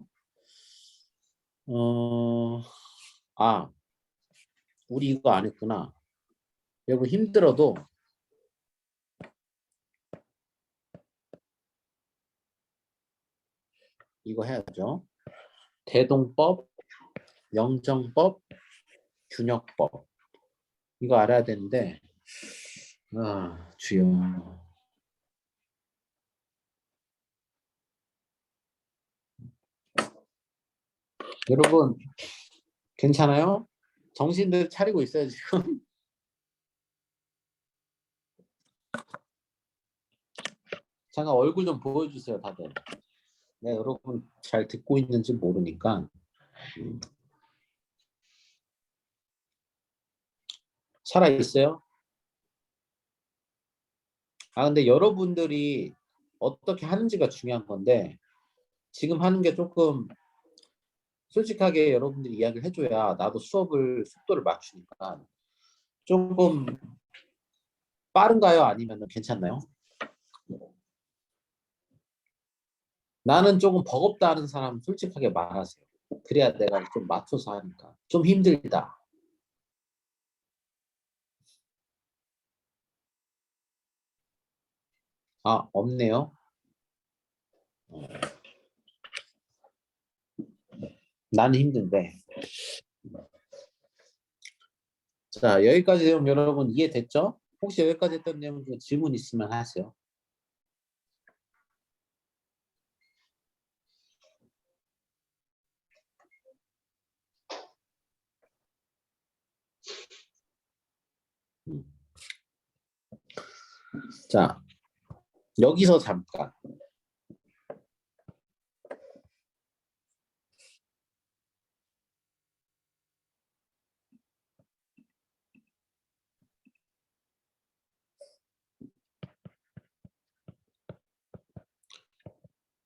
우리 이거 안 했구나. 여러분 힘들어도 이거 해야죠. 대동법, 영정법, 균역법. 이거 알아야 되는데 주요. 여러분 괜찮아요? 정신들 차리고 있어요 지금? 잠깐 얼굴 좀 보여주세요 다들. 네, 여러분 잘 듣고 있는지 모르니까. 살아있어요? 근데 여러분들이 어떻게 하는지가 중요한 건데 지금 하는 게 조금 솔직하게 여러분들이 이야기를 해줘야 나도 속도를 맞추니까 조금 빠른가요? 아니면 괜찮나요? 나는 조금 버겁다 하는 사람 솔직하게 말하세요. 그래야 내가 좀 맞춰서 하니까. 좀 힘들다. 없네요. 나는 힘든데. 자, 여기까지 내용 여러분 이해됐죠? 혹시 여기까지 했던 내용 중에 질문 있으면 하세요. 자, 여기서 잠깐.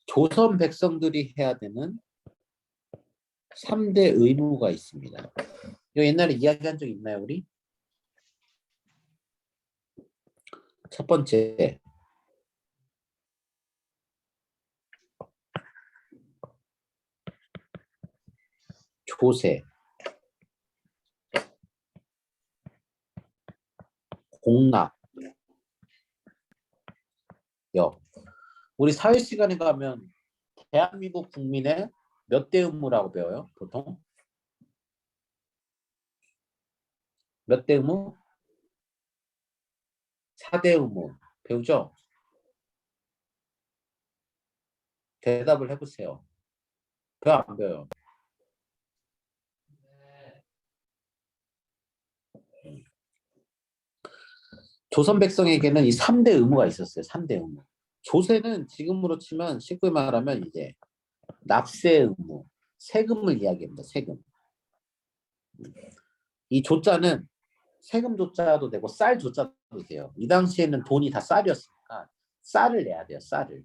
조선 백성들이 해야 되는 3대 의무가 있습니다. 이거 옛날에 이야기한 적 있나요, 우리? 첫 번째, 조세, 공납, 역. 우리 사회 시간에 가면 대한민국 국민의 몇 대 의무라고 배워요? 보통? 몇 대 의무? 4대 의무. 배우죠? 대답을 해보세요. 배워 안 배워요? 조선 백성에게는 이 3대 의무가 있었어요. 3대 의무. 조세는 지금으로 치면 쉽게 말하면 이제 납세 의무, 세금을 이야기합니다. 세금. 이 조자는 세금 조자도 되고 쌀 조자도 돼요. 이 당시에는 돈이 다 쌀이었으니까 쌀을 내야 돼요. 쌀을.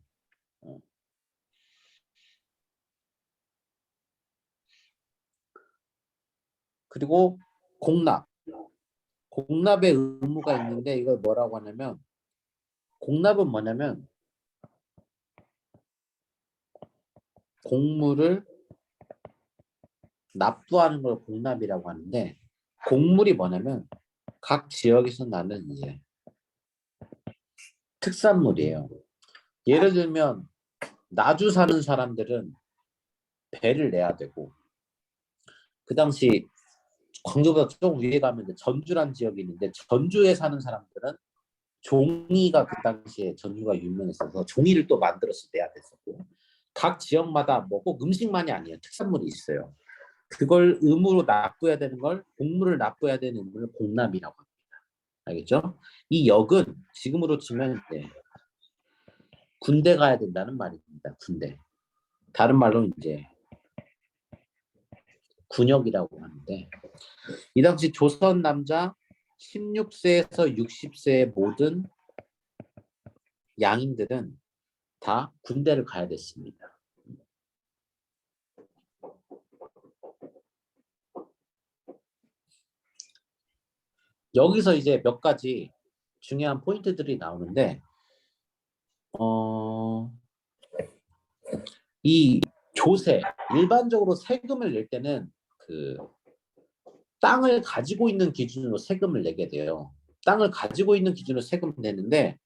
그리고 공납. 공납의 의무가 있는데 이걸 뭐라고 하냐면 공납은 뭐냐면 공물을 납부하는 걸 공납이라고 하는데 공물이 뭐냐면 각 지역에서 나는 이제 특산물이에요. 예를 들면 나주 사는 사람들은 배를 내야 되고 그 당시 광주보다 좀 위에 가면 전주란 지역이 있는데 전주에 사는 사람들은 종이가 그 당시에 전주가 유명했어서 종이를 또 만들어서 내야 됐었고 각 지역마다 뭐 꼭 음식만이 아니에요. 특산물이 있어요. 그걸 의무로 납부해야 되는 걸 공물을 납부해야 되는 의무를 공납이라고 합니다. 알겠죠? 이 역은 지금으로 치면 이제 군대 가야 된다는 말입니다. 군대. 다른 말로 이제 군역이라고 하는데 이 당시 조선 남자 16세에서 60세의 모든 양인들은 다 군대를 가야 됐습니다. 여기서 이제 몇 가지 중요한 포인트들이 나오는데 이 조세, 일반적으로 세금을 낼 때는 그 땅을 가지고 있는 기준으로 세금을 내게 돼요. 땅을 가지고 있는 기준으로 세금을 내는데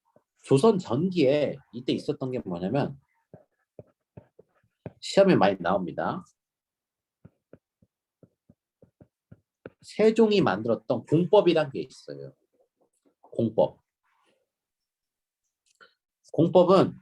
조선 전기에 이때 있었던 게 뭐냐면 시험에 많이 나옵니다. 세종이 만들었던 공법이란 게 있어요. 공법. 공법은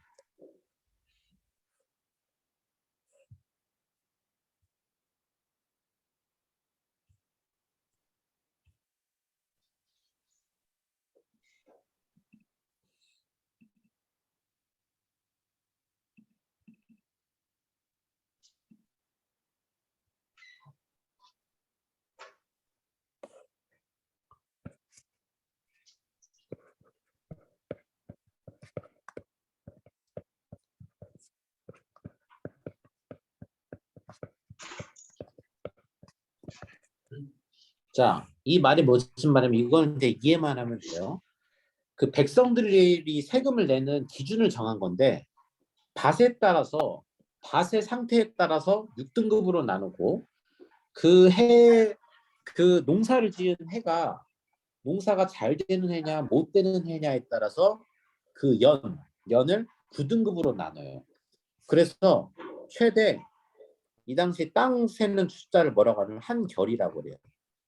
자, 이 말이 무슨 말이냐면 이거는 이제 이해만 하면 돼요. 그 백성들이 세금을 내는 기준을 정한 건데 밭에 따라서 밭의 상태에 따라서 6등급으로 나누고 그 농사를 지은 해가 농사가 잘 되는 해냐 못 되는 해냐에 따라서 그 연을 9등급으로 나눠요. 그래서 최대 이 당시 땅 세는 숫자를 뭐라고 하냐면 한 결이라고 그래요.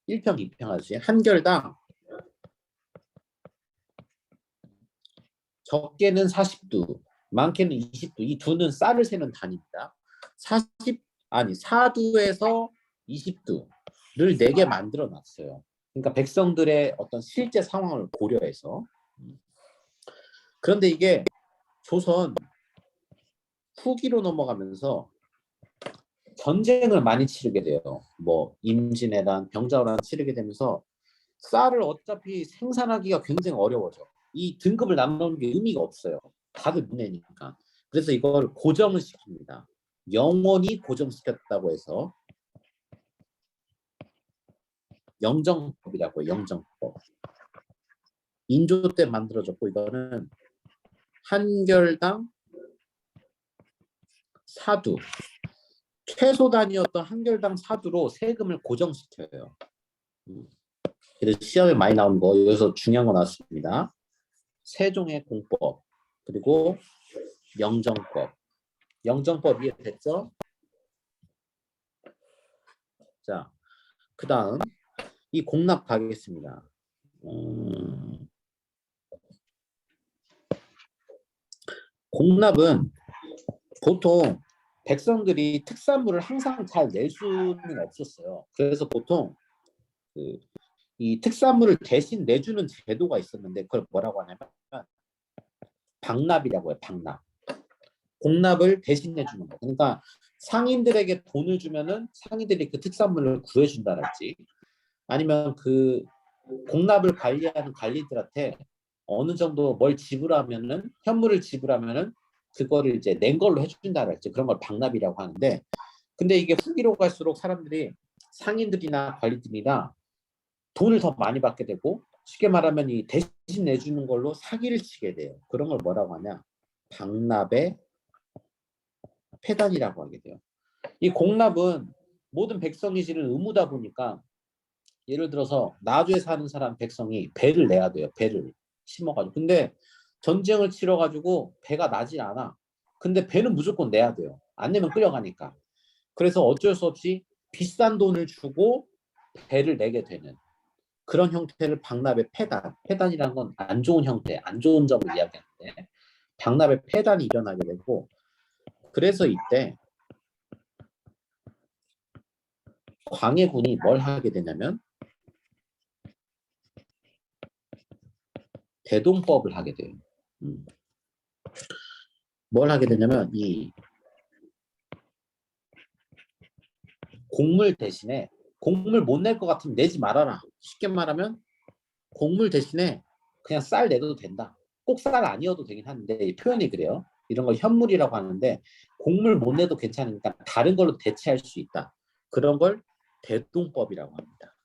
1평, 2평 하듯이 한 결당 적게는 40두, 많게는 20두. 이 두는 쌀을 세는 단위입니다. 4두에서 20두를 내게 만들어 놨어요. 그러니까 백성들의 어떤 실제 상황을 고려해서. 그런데 이게 조선 후기로 넘어가면서 전쟁을 많이 치르게 돼요. 뭐 임진왜란, 병자호란 치르게 되면서 쌀을 어차피 생산하기가 굉장히 어려워져. 이 등급을 나누는 게 의미가 없어요. 다들 못 내니까. 그래서 이걸 고정을 시킵니다. 영원히 고정시켰다고 해서 영정법이라고 해요. 영정법. 인조 때 만들어졌고 이거는 한결당 사두 최소 단위였던 한결당 사두로 세금을 고정시켜요. 그래서 시험에 많이 나오는 거 여기서 중요한 거 나왔습니다. 세종의 공법 그리고 영정법. 영정법 이해됐죠? 자, 그 다음 이 공납 가겠습니다. 공납은 보통 백성들이 특산물을 항상 잘 낼 수는 없었어요. 그래서 보통 이 특산물을 대신 내주는 제도가 있었는데 그걸 뭐라고 하냐면 방납이라고 해요. 방납. 공납을 대신해 주는 거. 그러니까 상인들에게 돈을 주면은 상인들이 그 특산물을 구해준다랄지 아니면 그 공납을 관리하는 관리들한테 어느 정도 뭘 지불하면은 현물을 지불하면은 그거를 이제 낸 걸로 해준다랄지 그런 걸 방납이라고 하는데 근데 이게 후기로 갈수록 사람들이 상인들이나 관리들이나 돈을 더 많이 받게 되고 쉽게 말하면 이 대신 내주는 걸로 사기를 치게 돼요. 그런 걸 뭐라고 하냐? 방납의 폐단이라고 하게 돼요. 이 공납은 모든 백성이 지는 의무다 보니까 예를 들어서 나주에 사는 사람 백성이 배를 내야 돼요. 배를 심어가지고. 근데 전쟁을 치러가지고 배가 나질 않아. 근데 배는 무조건 내야 돼요. 안 내면 끌려가니까. 그래서 어쩔 수 없이 비싼 돈을 주고 배를 내게 되는 그런 형태를 방납의 폐단. 폐단이라는 건 안 좋은 형태, 안 좋은 점을 이야기하는데 방납의 폐단이 일어나게 되고 그래서 이때 광해군이 뭘 하게 되냐면 대동법을 하게 돼요. 뭘 하게 되냐면 이 곡물 대신에 곡물 못 낼 것 같으면 내지 말아라. 쉽게 말하면 곡물 대신에 그냥 쌀 내도 된다. 꼭 쌀 아니어도 되긴 하는데 표현이 그래요. 이런 걸 현물이라고 하는데 곡물 못 내도 괜찮으니까 다른 걸로 대체할 수 있다. 그런 걸 대동법이라고 합니다.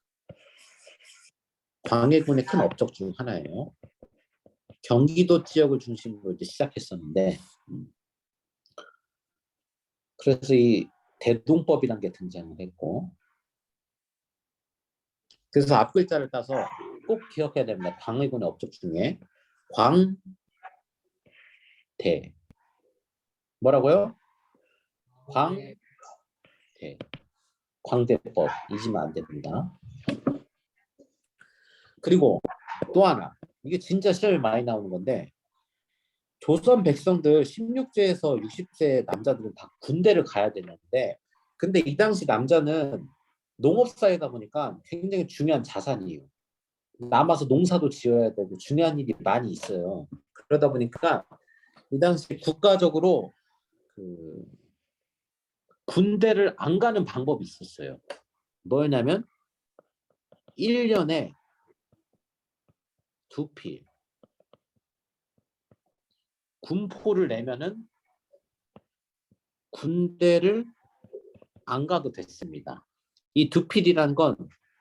광해군의 큰 업적 중 하나예요. 경기도 지역을 중심으로 이제 시작했었는데 그래서 이 대동법이라는 게 등장을 했고 그래서 앞 글자를 따서 꼭 기억해야 됩니다. 광해군의 업적 중에 광대 뭐라고요? 광대 광대법 잊으면 안 됩니다. 그리고 또 하나 이게 진짜 시험에 많이 나오는 건데 조선 백성들 16세에서 60세 남자들은 다 군대를 가야 되는데 근데 이 당시 남자는 농업사회다 보니까 굉장히 중요한 자산이에요. 남아서 농사도 지어야 되고 중요한 일이 많이 있어요. 그러다 보니까 이 당시 국가적으로 그 군대를 안 가는 방법이 있었어요. 뭐였냐면 1년에 2필 군포를 내면은 군대를 안 가도 됐습니다. 이 2필이라는 건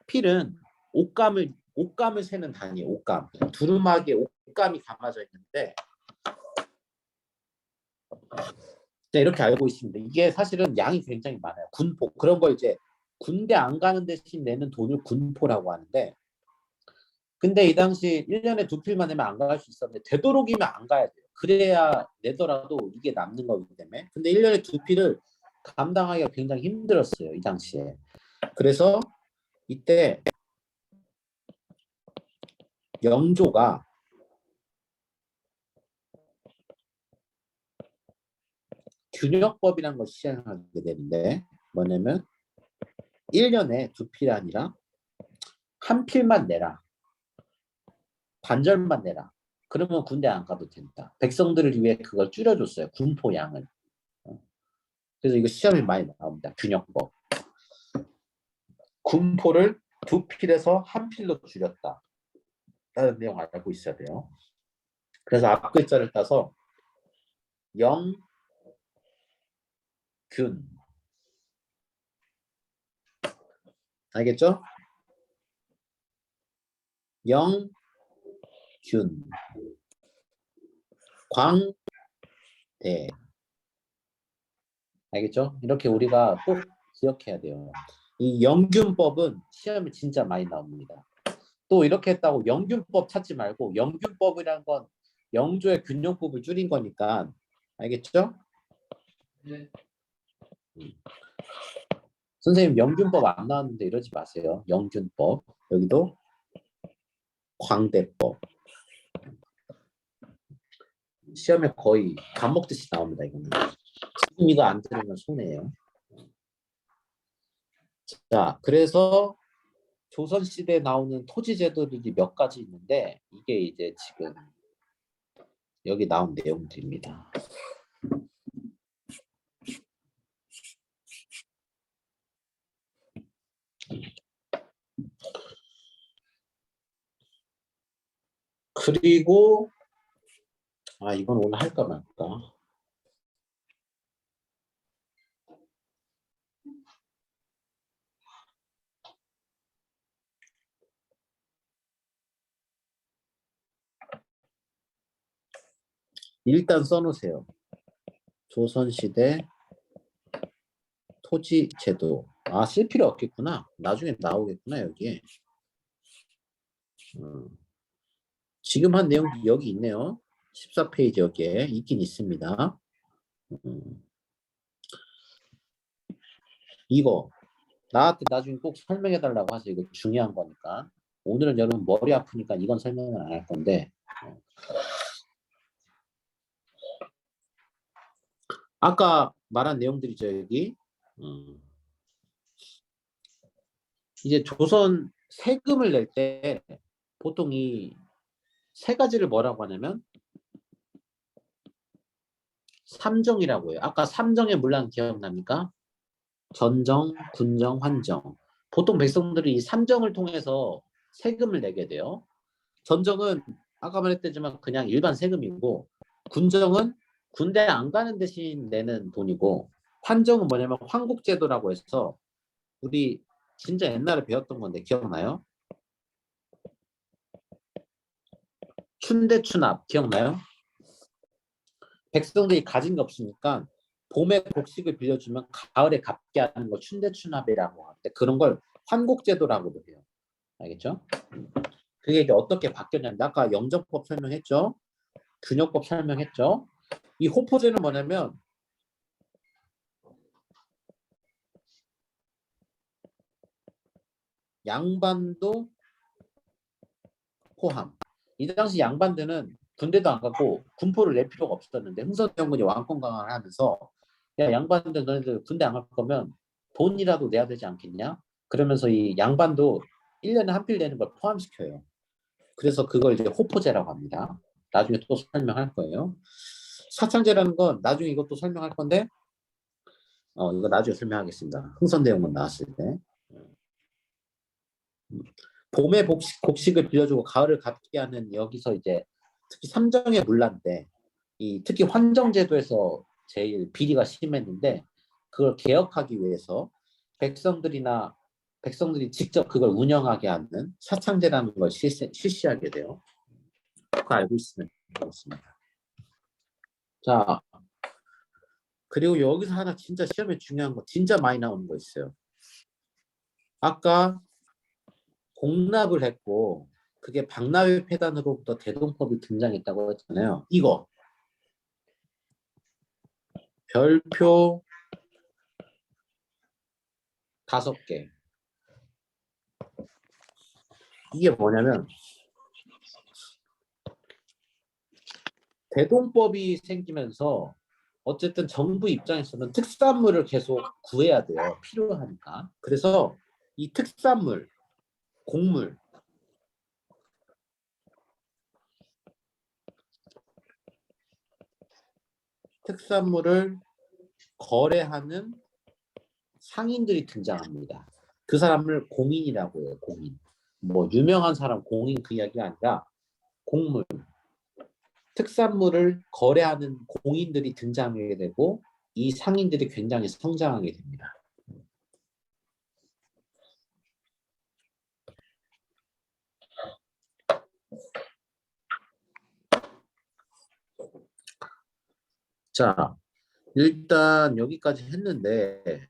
필은 옷감을 세는 단위, 옷감. 두루마기에 옷감이 감아져 있는데 이렇게 알고 있습니다. 이게 사실은 양이 굉장히 많아요. 군포 그런 걸 이제 군대 안 가는 대신 내는 돈을 군포라고 하는데 근데 이 당시 1년에 2필만 내면 안 갈 수 있었는데 되도록이면 안 가야 돼요. 그래야 내더라도 이게 남는 거기 때문에 근데 1년에 2필을 감당하기가 굉장히 힘들었어요. 이 당시에. 그래서 이때 영조가 균역법이라는 걸 시행하게 되는데 뭐냐면 1년에 2필이 아니라 한 필만 내라. 반절만 내라. 그러면 군대 안 가도 된다. 백성들을 위해 그걸 줄여줬어요. 군포 양을. 그래서 이거 시험에 많이 나옵니다. 균역법. 군포를 2필에서 한 필로 줄였다. 라는 내용 알고 있어야 돼요. 그래서 앞 글자를 따서 영, 균. 알겠죠? 영균, 광대. 알겠죠? 이렇게 우리가 꼭 기억해야 돼요. 이 영균법은 시험에 진짜 많이 나옵니다. 또 이렇게 했다고 영균법 찾지 말고 영균법이란 건 영조의 균형법을 줄인 거니까 알겠죠? 네. 선생님 영균법 안 나왔는데 이러지 마세요. 영균법. 여기도 광대법. 시험에 거의 밥 먹듯이 나옵니다. 이거는. 지금 이거 안 들으면 손해예요. 자, 그래서 조선시대에 나오는 토지제도들이 몇 가지 있는데 이게 이제 지금 여기 나온 내용들입니다. 그리고 이건 오늘 할까 말까. 일단 써놓으세요. 조선시대 토지제도. 쓸 필요 없겠구나. 나중에 나오겠구나 여기에. 지금 한 내용 여기 있네요. 14페이지 여기에 있긴 있습니다. 이거 나한테 나중에 꼭 설명해 달라고 하세요. 이거 중요한 거니까. 오늘은 여러분 머리 아프니까 이건 설명을 안 할 건데 아까 말한 내용들이죠 여기. 이제 조선 세금을 낼 때 보통 이 세 가지를 뭐라고 하냐면 삼정이라고 해요. 아까 삼정의 문란 기억납니까? 전정, 군정, 환정. 보통 백성들이 이 삼정을 통해서 세금을 내게 돼요. 전정은 아까 말했지만 그냥 일반 세금이고 군정은 군대 안 가는 대신 내는 돈이고 환정은 뭐냐면 환국제도라고 해서 우리 진짜 옛날에 배웠던 건데 기억나요? 춘대추납 기억나요? 백성들이 가진 게 없으니까 봄에 곡식을 빌려주면 가을에 갚게 하는 걸 춘대추납이라고 하는데 그런 걸 환곡제도라고도 해요. 알겠죠? 그게 이제 어떻게 바뀌었냐면 아까 영정법 설명했죠? 균형법 설명했죠? 이 호포제는 뭐냐면 양반도 포함. 이 당시 양반들은 군대도 안 가고 군포를 낼 필요가 없었는데 흥선대원군이 왕권 강화를 하면서 야 양반들 너희들 군대 안 갈 거면 돈이라도 내야 되지 않겠냐? 그러면서 이 양반도 1년에 한 필 내는 걸 포함시켜요. 그래서 그걸 이제 호포제라고 합니다. 나중에 또 설명할 거예요. 사창제라는 건 나중에 이것도 설명할 건데 이거 나중에 설명하겠습니다. 흥선대원군 나왔을 때. 봄에 곡식을 빌려주고 가을을 갚게 하는 여기서 이제 특히 삼정의 문란 때 특히 환정제도에서 제일 비리가 심했는데 그걸 개혁하기 위해서 백성들이 직접 그걸 운영하게 하는 사창제라는 걸 실시하게 돼요. 그거 알고 있으면 되겠습니다. 자, 그리고 여기서 하나 진짜 시험에 중요한 거 진짜 많이 나오는 거 있어요. 아까 공납을 했고 그게 박나회 폐단으로부터 대동법이 등장했다고 했잖아요. 이거 별표 5개. 이게 뭐냐면 대동법이 생기면서 어쨌든 정부 입장에서는 특산물을 계속 구해야 돼요. 필요하니까. 그래서 이 특산물, 곡물 특산물을 거래하는 상인들이 등장합니다. 그 사람을 공인이라고 해요. 공인. 뭐 유명한 사람 공인 그 이야기가 아니라 곡물, 특산물을 거래하는 공인들이 등장하게 되고 이 상인들이 굉장히 성장하게 됩니다. 자, 일단 여기까지 했는데